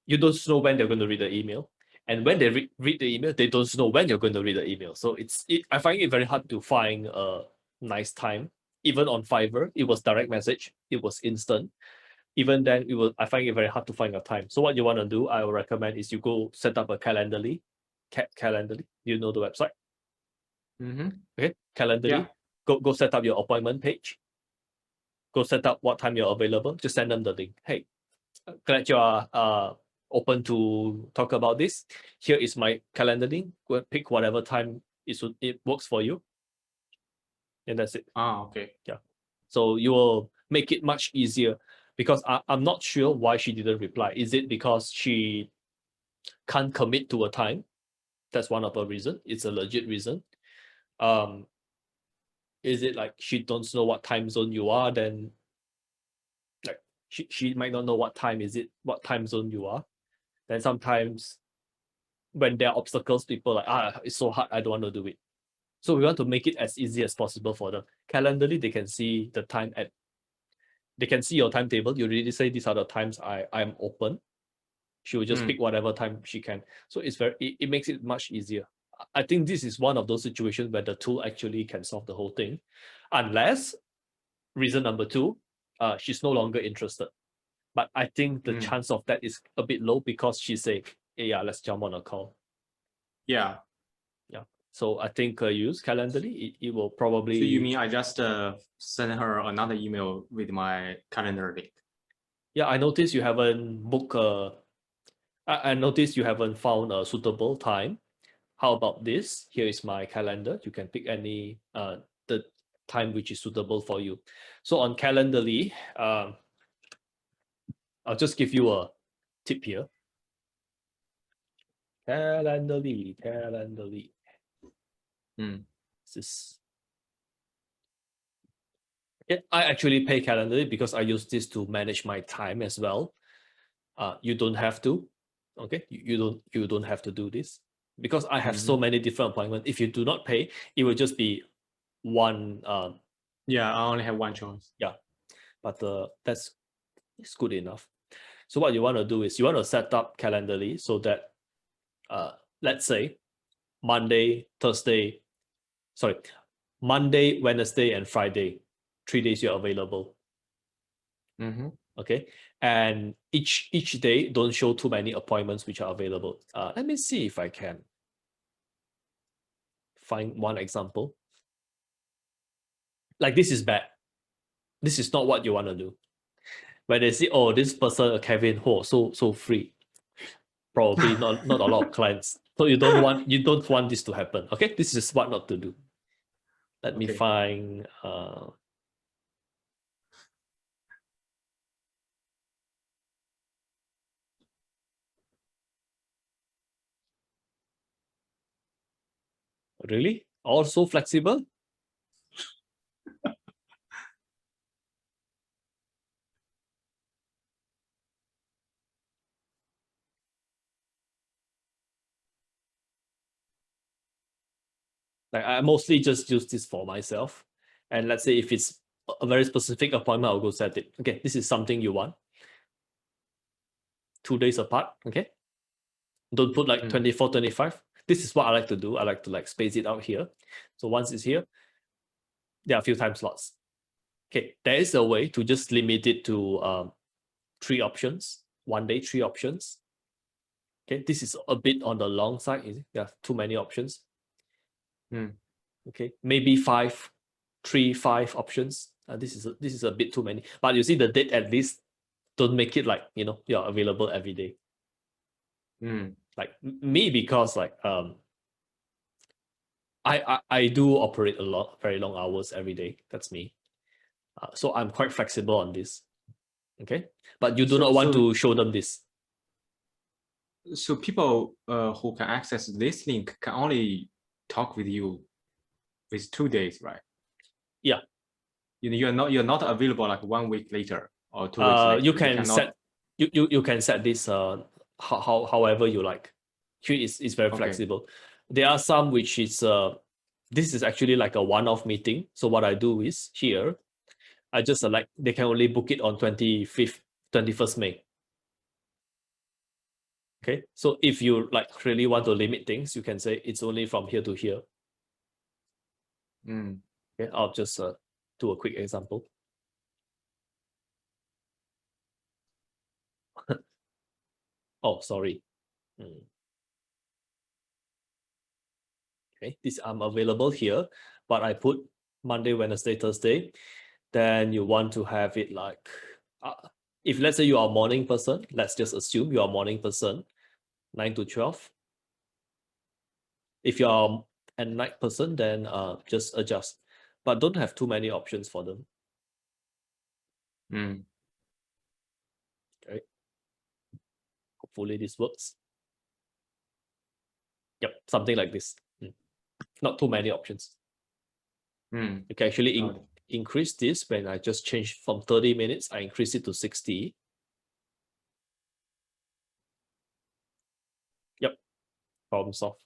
you don't know when they're going to read the email. And when they read the email, they don't know when you're going to read the email. So I find it very hard to find a nice time. Even on Fiverr, it was direct message. It was instant. Even then, I find it very hard to find a time. So what you want to do, I will recommend is you go set up a Calendly. Calendly, you know the website? Okay, Calendly. Yeah. Go set up your appointment page. Go set up what time you're available. Just send them the link. Hey, glad you are open to talk about this. Here is my calendar link. Go pick whatever time it works for you. And that's it. Okay. Yeah. So you will make it much easier, because I'm not sure why she didn't reply. Is it because she can't commit to a time? That's one of the reasons. It's a legit reason. Is it like she don't know what time zone you are? Then like she might not know what time zone you are. Then sometimes when there are obstacles, people like, it's so hard, I don't want to do it. So we want to make it as easy as possible for them. Calendly, they can see the time they can see your timetable. You really say these are the times I'm open. She will just pick whatever time she can. So it makes it much easier. I think this is one of those situations where the tool actually can solve the whole thing. Unless, reason number 2, she's no longer interested. But I think the chance of that is a bit low, because she said, hey, yeah, let's jump on a call. Yeah. So I think use Calendly. It will probably. So you mean I just send her another email with my calendar link? Yeah, I noticed you haven't booked I noticed you haven't found a suitable time. How about this? Here is my calendar. You can pick any the time which is suitable for you. So on Calendly, I'll just give you a tip here. Calendly. I actually pay Calendly because I use this to manage my time as well. You don't have to. Okay, you don't have to do this, because I have so many different appointments. If you do not pay, it will just be one. Yeah, I only have one choice. Yeah, but it's good enough. So what you want to do is you want to set up Calendly so that let's say Monday, Wednesday, and Friday, 3 days you're available. Okay, and each day don't show too many appointments which are available. Let me see if I can find one example. Like, this is bad. This is not what you want to do. When they see, oh, this person, Kevin, so free, probably not a lot of clients. So you don't want this to happen. Okay, this is what not to do. Let me find. Really? All so flexible? Like, I mostly just use this for myself. And let's say if it's a very specific appointment, I'll go set it. Okay, this is something you want. 2 days apart, okay? Don't put like 24, 25. This is what I like to do. I like to like space it out here. So once it's here, there are a few time slots. Okay, there is a way to just limit it to 3 options. 1 day, 3 options. Okay, this is a bit on the long side. Is it? Yeah, too many options. Okay, maybe 5 options. This is a bit too many. But you see the date, at least don't make it like, you're available every day. Like me, because like I do operate a lot, very long hours every day. That's me. So I'm quite flexible on this. Okay, but you do not want to show them this. So people who can access this link can only talk with you with 2 days, right? Yeah. You're not available like 1 week later or 2 weeks later. You can set this however you like. It's very flexible. There are some which is this is actually like a one-off meeting. So what I do is here, I just select they can only book it on 21st May. Okay, so if you like really want to limit things, you can say it's only from here to here. Mm. Okay, I'll just do a quick example. Oh, sorry. Okay, this I'm available here, but I put Monday, Wednesday, Thursday. Then you want to have it like, if let's say you are a morning person, let's just assume you are a morning person, 9 to 12. If you are a night person, then just adjust, but don't have too many options for them. Mm. Okay. Hopefully this works. Yep, something like this. Not too many options. Mm. You can actually Got it. increase this when I just change from 30 minutes, I increase it to 60. Yep, problem solved.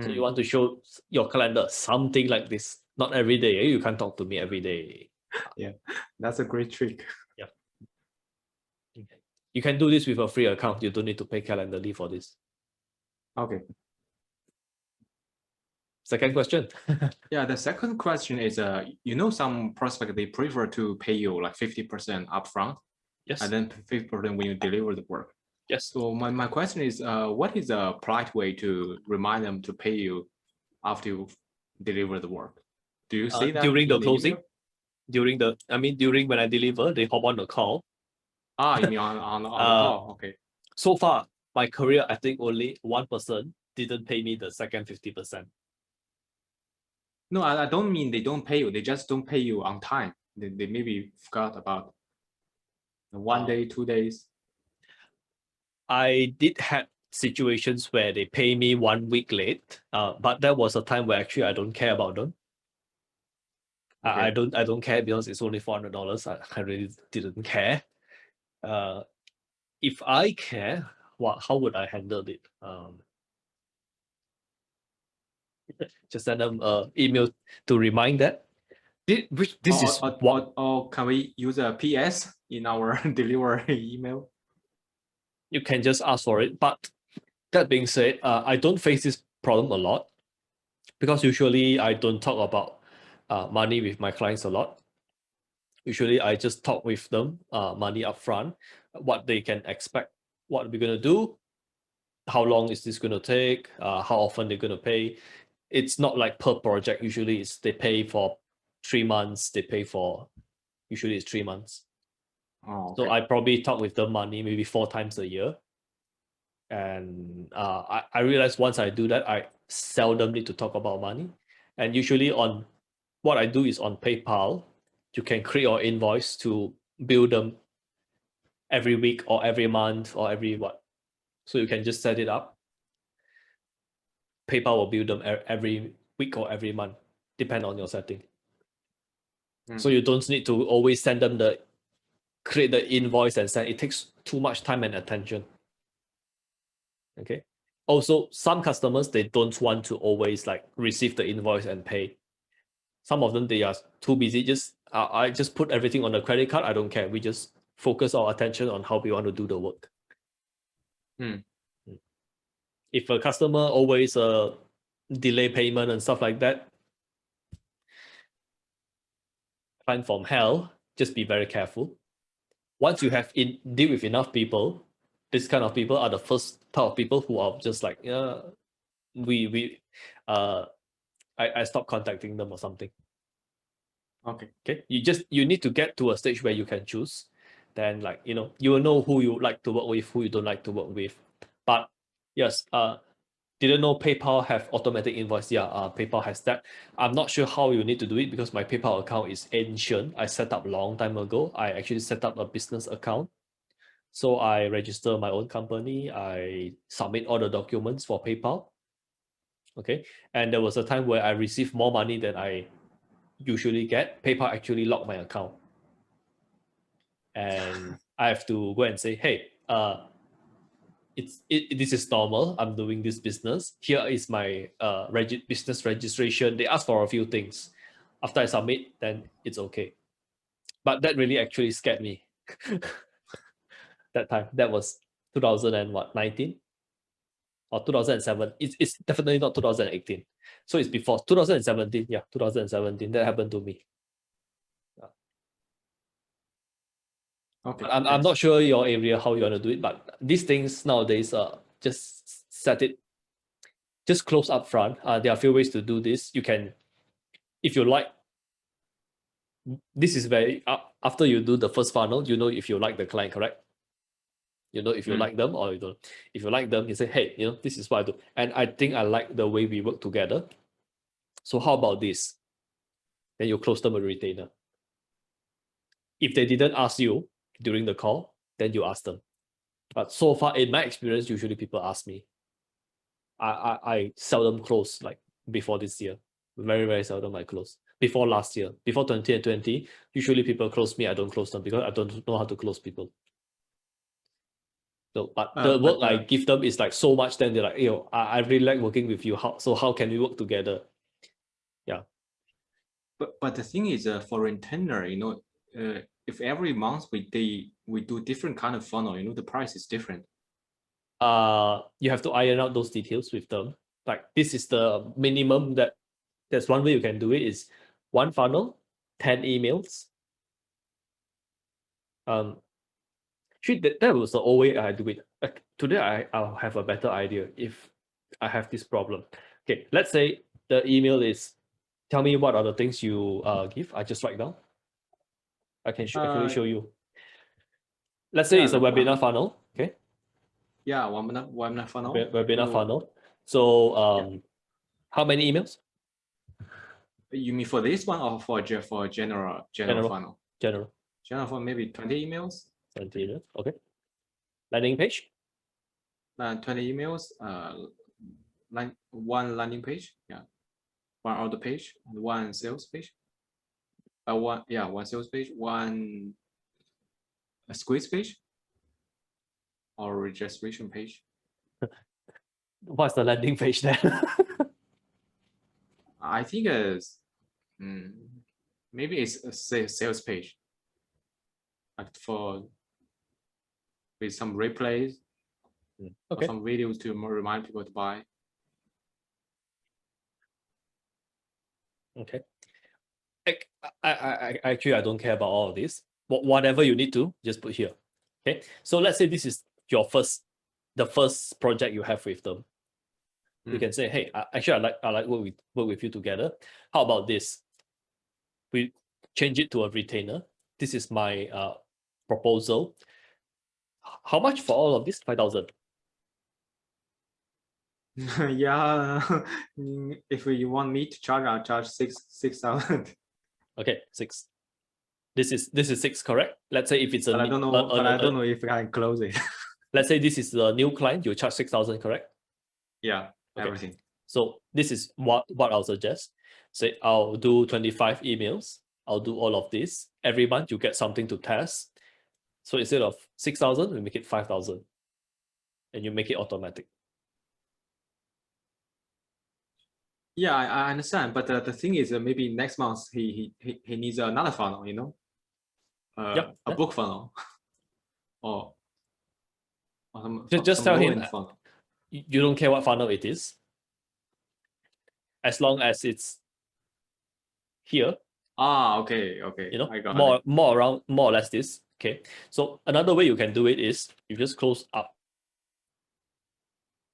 So you Mm. want to show your calendar something like this. Not every day. You can't talk to me every day. Yeah, that's a great trick. You can do this with a free account. You don't need to pay Calendly for this. Okay. Second question. Yeah, the second question is, some prospect, they prefer to pay you like 50% upfront Yes. and then 50% when you deliver the work. Yes. So my question is, what is a polite way to remind them to pay you after you deliver the work? Do you see that during the in closing? email? During when I deliver, they hop on the call. You mean on the call? Okay. So far, my career, I think only one person didn't pay me the second 50%. No, I don't mean they don't pay you. They just don't pay you on time. They maybe forgot about 1 day, 2 days. I did have situations where they pay me 1 week late, but that was a time where actually I don't care about them. Okay. I don't care because it's only $400. I really didn't care. If I care, how would I handle it? Just send them an email to remind that. Or can we use a PS in our delivery email? You can just ask for it. But that being said, I don't face this problem a lot because usually I don't talk about money with my clients a lot. Usually I just talk with them money upfront, what they can expect, what we're gonna do, how long is this gonna take, how often they're gonna pay. It's not like per project. Usually it's they pay for 3 months, usually it's 3 months. Oh, So okay. I probably talk with them money maybe 4 times a year. And I realized once I do that, I seldom need to talk about money. And usually what I do is on PayPal, you can create your invoice to bill them every week or every month or every what. So you can just set it up. PayPal will bill them every week or every month, depend on your setting. So you don't need to always send them create the invoice and send. It takes too much time and attention. Okay. Also, some customers, they don't want to always like receive the invoice and pay. Some of them, they are too busy. I just put everything on the credit card. I don't care. We just focus our attention on how we want to do the work. If a customer always delay payment and stuff like that, client from hell, just be very careful. Once you have deal with enough people, this kind of people are the first type of people who are just like, I stop contacting them or something. Okay. You need to get to a stage where you can choose. Then you will know who you like to work with, who you don't like to work with. But yes, didn't know PayPal have automatic invoice. Yeah, PayPal has that. I'm not sure how you need to do it because my PayPal account is ancient. I set up long time ago. I actually set up a business account. So I register my own company. I submit all the documents for PayPal. Okay. And there was a time where I received more money than I usually get. PayPal actually locked my account. And I have to go and say, hey, this is normal. I'm doing this business. Here is my business registration. They ask for a few things. After I submit, then it's okay. But that really actually scared me. That time, that was 2019 or 2007. It's definitely not 2018. So it's before 2017. Yeah, 2017. That happened to me. Okay. I'm thanks. not sure your area how you want to do it, but these things nowadays just set it, just close up front. There are a few ways to do this. You can, if you like, this is very after you do the first funnel, you know if you like the client, correct? You know if you like them or you don't. If you like them, you say, hey, this is what I do, and I think I like the way we work together. So how about this? Then you close them a retainer. If they didn't ask you during the call, then you ask them. But so far, in my experience, usually people ask me. I seldom close like before this year. Very, very seldom I close. Before last year, before 2020, usually people close me. I don't close them because I don't know how to close people. So, but the work I give them is like so much. Then they're like, I really like working with you. How can we work together? Yeah. But the thing is, for retainer, if every month we do different kind of funnel, the price is different. You have to iron out those details with them. Like this is the minimum that's one way you can do it is one funnel, 10 emails. Actually, that was the old way I do it. Today I'll have a better idea if I have this problem. Okay, let's say the email is, tell me what are the things you give. I just write down. I can actually show you. Let's say it's a webinar funnel. Okay. Yeah, webinar funnel. Webinar funnel. So how many emails? You mean for this one or for general funnel? General funnel, maybe 20 emails. 20 emails. Okay. Landing page. 20 emails. One landing page. Yeah. One order page and one sales page. One sales page. One squeeze page. Or registration page. What's the landing page there? I think maybe it's a sales page, like with some replays, or some videos to remind people to buy. Okay. I actually I don't care about all of this. Whatever you need to just put here. Okay. So let's say this is the first project you have with them. You can say, hey, actually I like work with you together. How about this? We change it to a retainer. This is my proposal. How much for all of this? 5,000. Yeah, if you want me to charge, I'll charge 6,000. Okay, 6. This is 6, correct? Let's say if it's I don't know. I don't know if I can close it. Let's say this is the new client. You charge 6,000, correct? Yeah, okay. Everything. So this is what I'll suggest. Say I'll do 25 emails. I'll do all of this. Every month you get something to test. So instead of 6,000, we make it 5,000. And you make it automatic. Yeah, I understand. But the thing is, maybe next month he needs another funnel, a book funnel. or just some tell him funnel. You don't care what funnel it is. As long as it's here. Okay. I got more or less this. Okay. So another way you can do it is you just close up.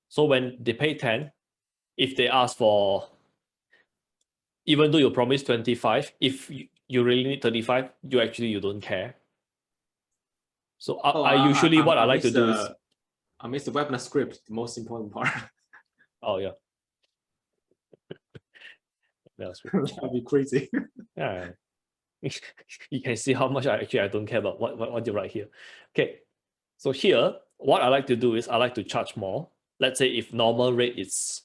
So when they pay 10, if they ask for, even though you promise 25, if you really need 35, you don't care. So I usually what I like to do is I missed the webinar script, the most important part. Oh yeah. That'd be crazy. Yeah. You can see how much I don't care about what you write here. Okay. So here, what I like to do is I like to charge more. Let's say if normal rate is,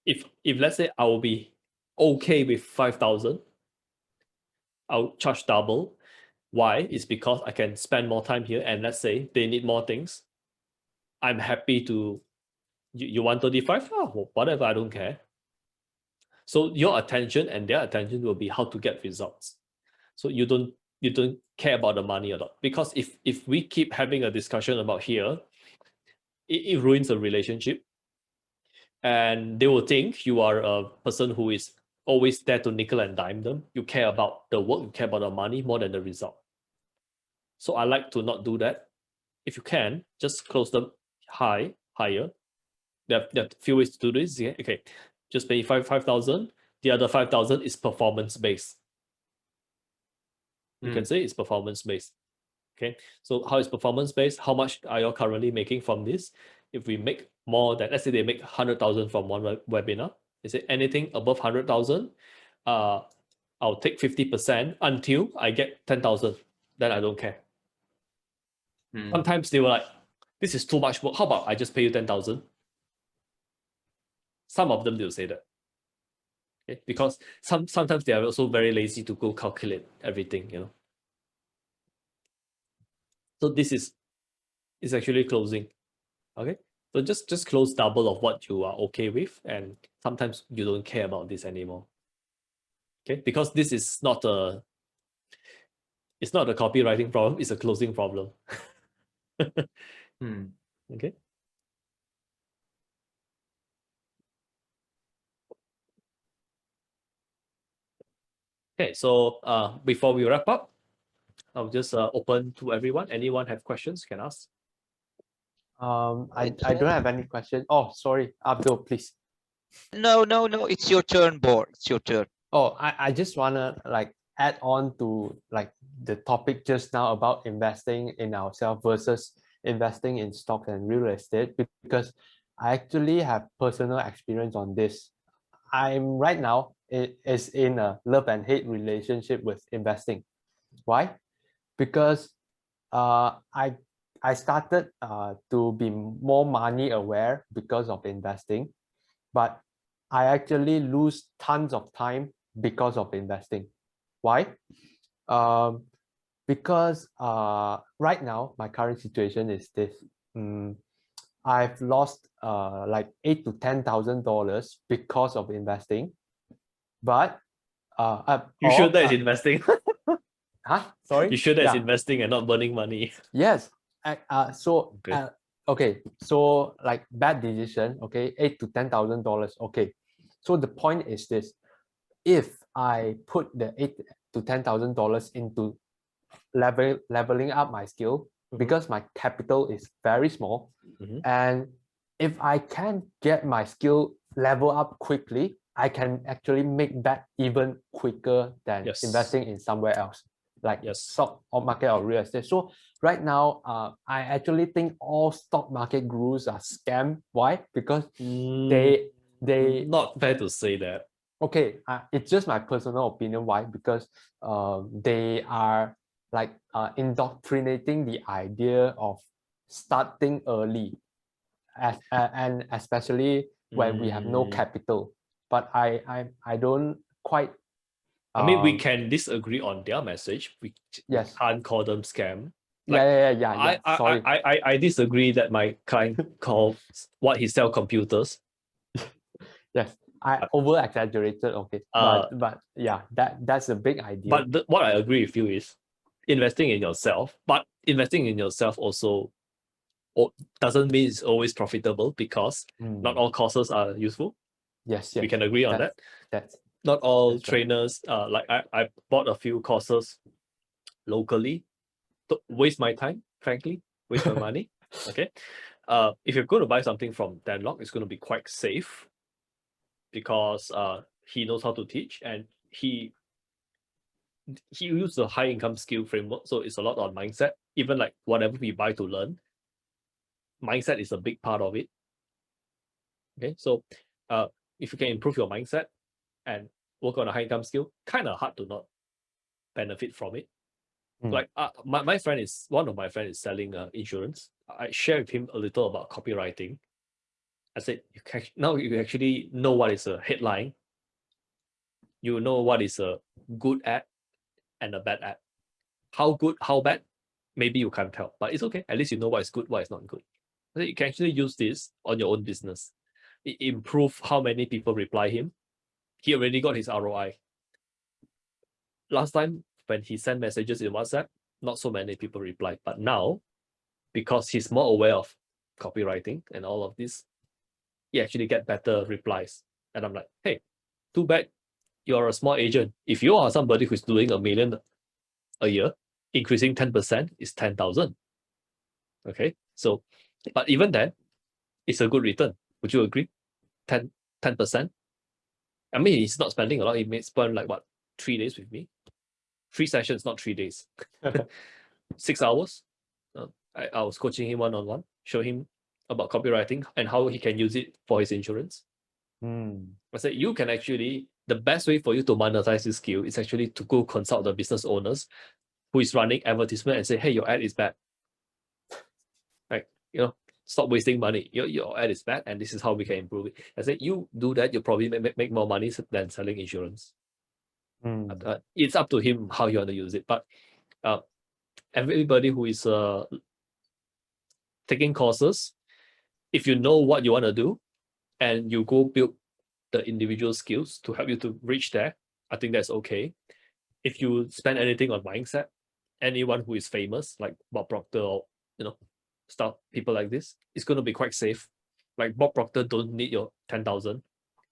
if let's say I will be okay with 5,000, I'll charge double. Why? It's because I can spend more time here, and let's say they need more things. I'm happy to, you want 35? Oh, whatever, I don't care. So your attention and their attention will be how to get results. So you don't care about the money or not. Because if we keep having a discussion about here, it ruins a relationship. And they will think you are a person who is always there to nickel and dime them. You care about the work, you care about the money more than the result. So I like to not do that. If you can, just close them higher. There are a few ways to do this. Yeah? Okay, just pay 5,000. The other 5,000 is performance based. You can say it's performance based. Okay, so how is performance based? How much are you currently making from this? If we make more than, let's say they make 100,000 from one webinar, they say anything above 100,000, I'll take 50% until I get 10,000. Then I don't care. Sometimes they were like, this is too much work. How about I just pay you 10,000? Some of them will say that. Okay? Because sometimes they are also very lazy to go calculate everything, you know. So this is actually closing. Okay. So just close double of what you are okay with, and sometimes you don't care about this anymore. Okay, because this is not a copywriting problem, it's a closing problem. Okay. Okay, so before we wrap up, I'll just open to everyone. Anyone have questions, can ask. I don't have any question. Oh, sorry, Abdul, please. No, it's your turn, Bor. It's your turn. Oh, I just wanna like add on to like the topic just now about investing in ourselves versus investing in stocks and real estate, because I actually have personal experience on this. I'm right now is in a love and hate relationship with investing. Why? Because I started to be more money aware because of investing, but I actually lose tons of time because of investing. Why? Because right now my current situation is this. I've lost like $8,000 to $10,000 because of investing, but You sure that is investing? Sorry? You sure that's investing and not burning money? Yes. So Okay. okay, so like bad decision, okay, $8,000 to $10,000. Okay. So the point is this: if I put the $8,000 to $10,000 into leveling up my skill, because my capital is very small, and if I can get my skill level up quickly, I can actually make that even quicker than investing in somewhere else, like stock or market or real estate. So right now, I actually think all stock market gurus are scam. Why? Because they not fair to say that. Okay, it's just my personal opinion. Why? Because they are like indoctrinating the idea of starting early, and especially when we have no capital. But I don't quite. I mean, we can disagree on their message. We can't call them scam. Like, yeah. Sorry. I disagree that my client calls what he sell computers. Yes, I over exaggerated. Okay, but yeah, that's a big idea. But what I agree with you is investing in yourself. But investing in yourself also doesn't mean it's always profitable, because not all courses are useful. Yes. We can agree on that. That's not all trainers. Like I bought a few courses locally. Waste my time, frankly, waste my money. Okay. If you're going to buy something from Dan Lok, it's going to be quite safe, because he knows how to teach, and he used the high income skill framework, so it's a lot on mindset. Even like whatever we buy to learn, mindset is a big part of it. Okay, so if you can improve your mindset and work on a high income skill, kind of hard to not benefit from it. Like my friend is one of my friends is selling insurance. I shared with him a little about copywriting. I said, now you actually know what is a headline. You know what is a good ad and a bad ad. How good, how bad, maybe you can't tell, but it's okay. At least you know what is good, what is not good. So you can actually use this on your own business. It improve how many people reply him. He already got his ROI. Last time when he sent messages in WhatsApp, not so many people replied. But now, because he's more aware of copywriting and all of this, you actually get better replies. And I'm like, hey, too bad you're a small agent. If you are somebody who's doing $1 million a year, increasing 10% is 10,000. Okay, so, but even then, it's a good return. Would you agree? 10%. I mean, he's not spending a lot. He may spend like what, 3 days with me? 3 sessions, not 3 days. 6 hours. I was coaching him one-on-one, show him about copywriting and how he can use it for his insurance. I said, you can actually, the best way for you to monetize this skill is actually to go consult the business owners who is running advertisement and say, hey, your ad is bad. Like, stop wasting money. Your ad is bad and this is how we can improve it. I said, you do that, you'll probably make more money than selling insurance. It's up to him how you want to use it. But everybody who is taking courses, if you know what you want to do and you go build the individual skills to help you to reach there, I think that's okay. If you spend anything on mindset, anyone who is famous, like Bob Proctor or stuff, people like this, it's going to be quite safe. Like Bob Proctor don't need your 10,000.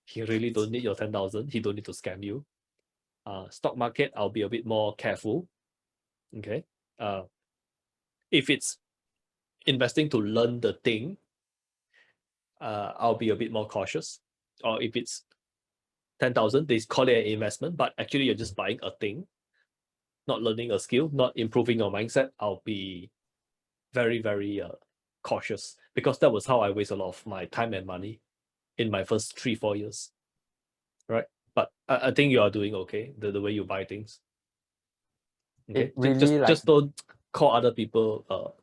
He really don't need your 10,000. He don't need to scam you. Stock market, I'll be a bit more careful. Okay. If it's investing to learn the thing, I'll be a bit more cautious. Or if it's 10,000, they call it an investment, but actually you're just buying a thing, not learning a skill, not improving your mindset, I'll be very, very cautious, because that was how I waste a lot of my time and money in my first 3-4 years. Right? But I think you are doing okay, the way you buy things. Okay. Really just don't call other people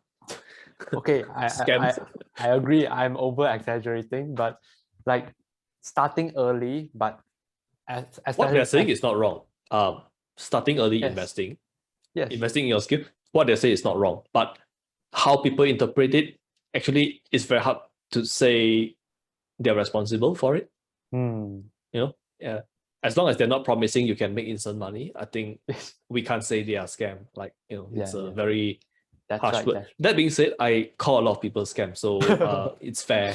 okay, scams. I agree. I'm over exaggerating, but like starting early, but what they're saying is not wrong. Starting early investing, investing in your skill, what they say is not wrong. But how people interpret it, actually, it's very hard to say they're responsible for it. As long as they're not promising you can make instant money, I think we can't say they are scam. Like, it's a very harsh word. That being said, I call a lot of people scam, so it's fair,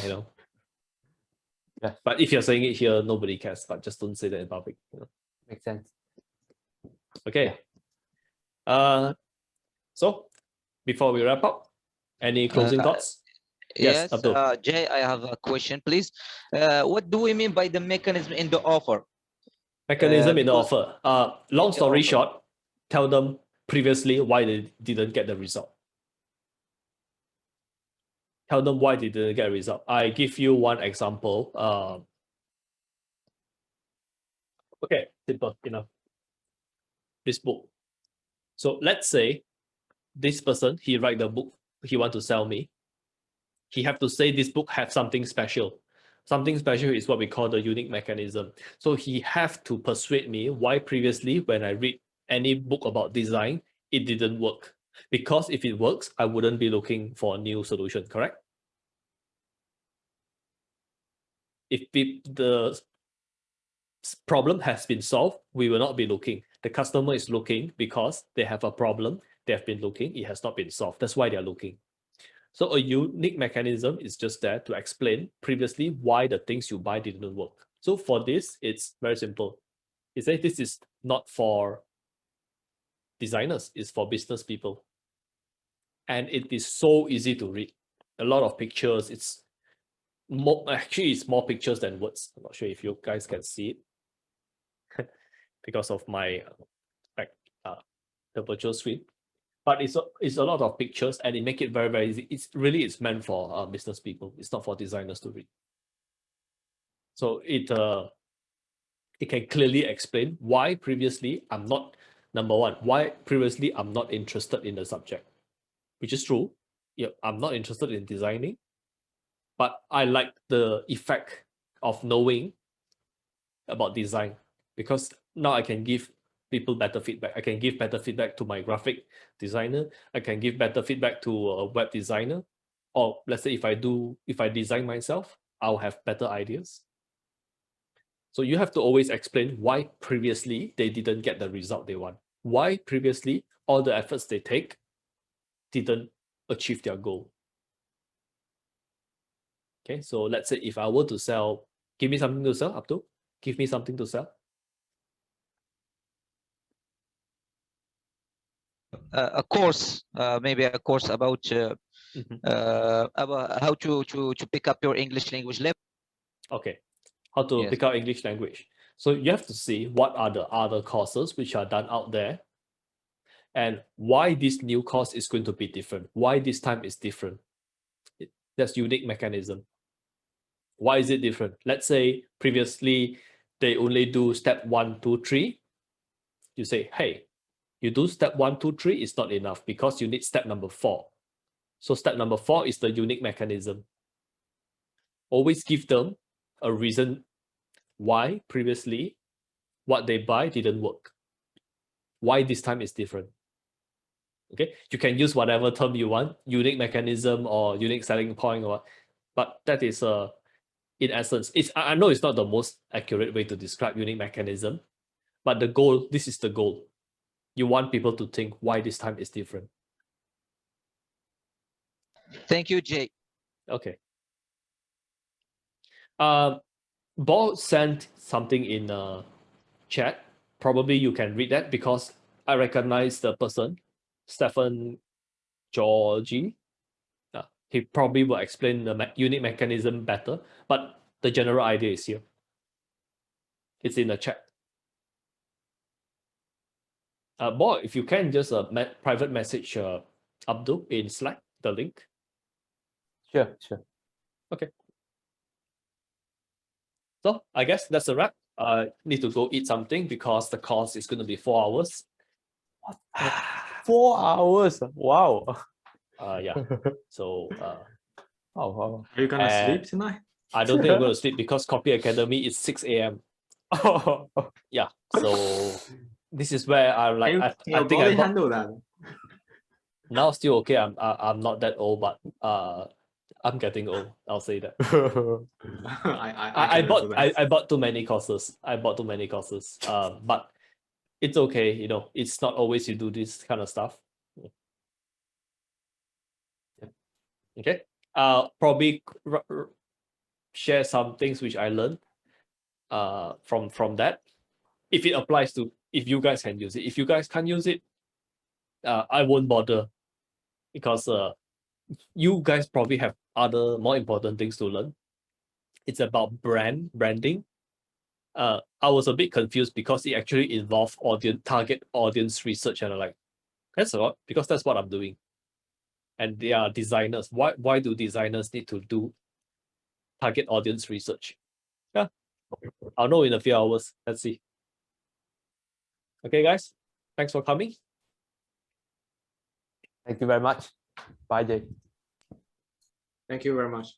Yeah. But if you're saying it here, nobody cares. But just don't say that in public. Makes sense. Okay. So before we wrap up, any closing thoughts? Yes, Abdul. Jay, I have a question, please. What do we mean by the mechanism in the offer? Mechanism in the offer. Long story short, tell them previously why they didn't get the result. Tell them why they didn't get a result. I give you one example. Okay, simple enough. This book. So let's say this person, he write the book he want to sell me. He have to say this book has something special. Something special is what we call the unique mechanism. So he have to persuade me why previously when I read any book about design, it didn't work. Because if it works, I wouldn't be looking for a new solution, correct? If the problem has been solved, we will not be looking. The customer is looking because they have a problem. They have been looking. It has not been solved. That's why they're looking. So a unique mechanism is just there to explain previously why the things you buy didn't work. So for this, it's very simple. It says this is not for designers, it's for business people. And it is so easy to read. A lot of pictures. It's more pictures than words. I'm not sure if you guys can see it because of my the virtual screen. But it's a lot of pictures and it make it very, very easy. It's meant for business people. It's not for designers to read. So it can clearly explain why previously I'm not, number one, why previously I'm not interested in the subject, which is true. Yeah, I'm not interested in designing, but I like the effect of knowing about design, because now I can give people better feedback. I can give better feedback to my graphic designer. I can give better feedback to a web designer. Or let's say if I design myself, I'll have better ideas. So you have to always explain why previously they didn't get the result they want. Why previously all the efforts they take didn't achieve their goal. Okay, so let's say if I were to sell, give me something to sell, Abdul. Give me something to sell. A course, maybe a course about how to pick up your English language level. Okay, how to Yes. pick up English language. So you have to see what are the other courses which are done out there, and why this new course is going to be different. Why this time is different. That's unique mechanism. Why is it different? Let's say previously they only do step 1, 2, 3. You say, hey, you do step 1, 2, 3 is not enough because you need step number 4. So step number 4 is the unique mechanism. Always give them a reason why previously what they buy didn't work. Why this time is different. Okay, you can use whatever term you want, unique mechanism or unique selling point, or but that is in essence, I know it's not the most accurate way to describe unique mechanism, but the goal, this is the goal. You want people to think why this time is different. Thank you, Jay. Okay. Bob sent something in chat. Probably you can read that because I recognize the person, Stephen Georgie. He probably will explain the unique mechanism better, but the general idea is here. It's in the chat. Bob, if you can just private message Abdul in Slack, the link. Sure. Okay. So I guess that's a wrap. I need to go eat something because the course is going to be 4 hours. 4 hours. Wow. Yeah. So Oh, Are you gonna And- sleep tonight? I don't think I'm going to sleep because Copy Academy is 6 a.m. wow. Yeah. So this is where I'm like, Can your I think body I'm not, handle that? now still okay. I'm not that old, but I'm getting old. I'll say that. I can answer that. bought too many courses. But it's okay. You know, it's not always you do this kind of stuff. Okay. Probably share some things which I learned from that. If it applies to, if you guys can use it. If you guys can't use it, I won't bother because you guys probably have other more important things to learn. It's about branding. I was a bit confused because it actually involved target audience research, and I'm like, that's a lot because that's what I'm doing. And they are designers. Why do designers need to do target audience research? Yeah, I'll know in a few hours. Let's see. Okay, guys, thanks for coming. Thank you very much. Bye, Jay. Thank you very much.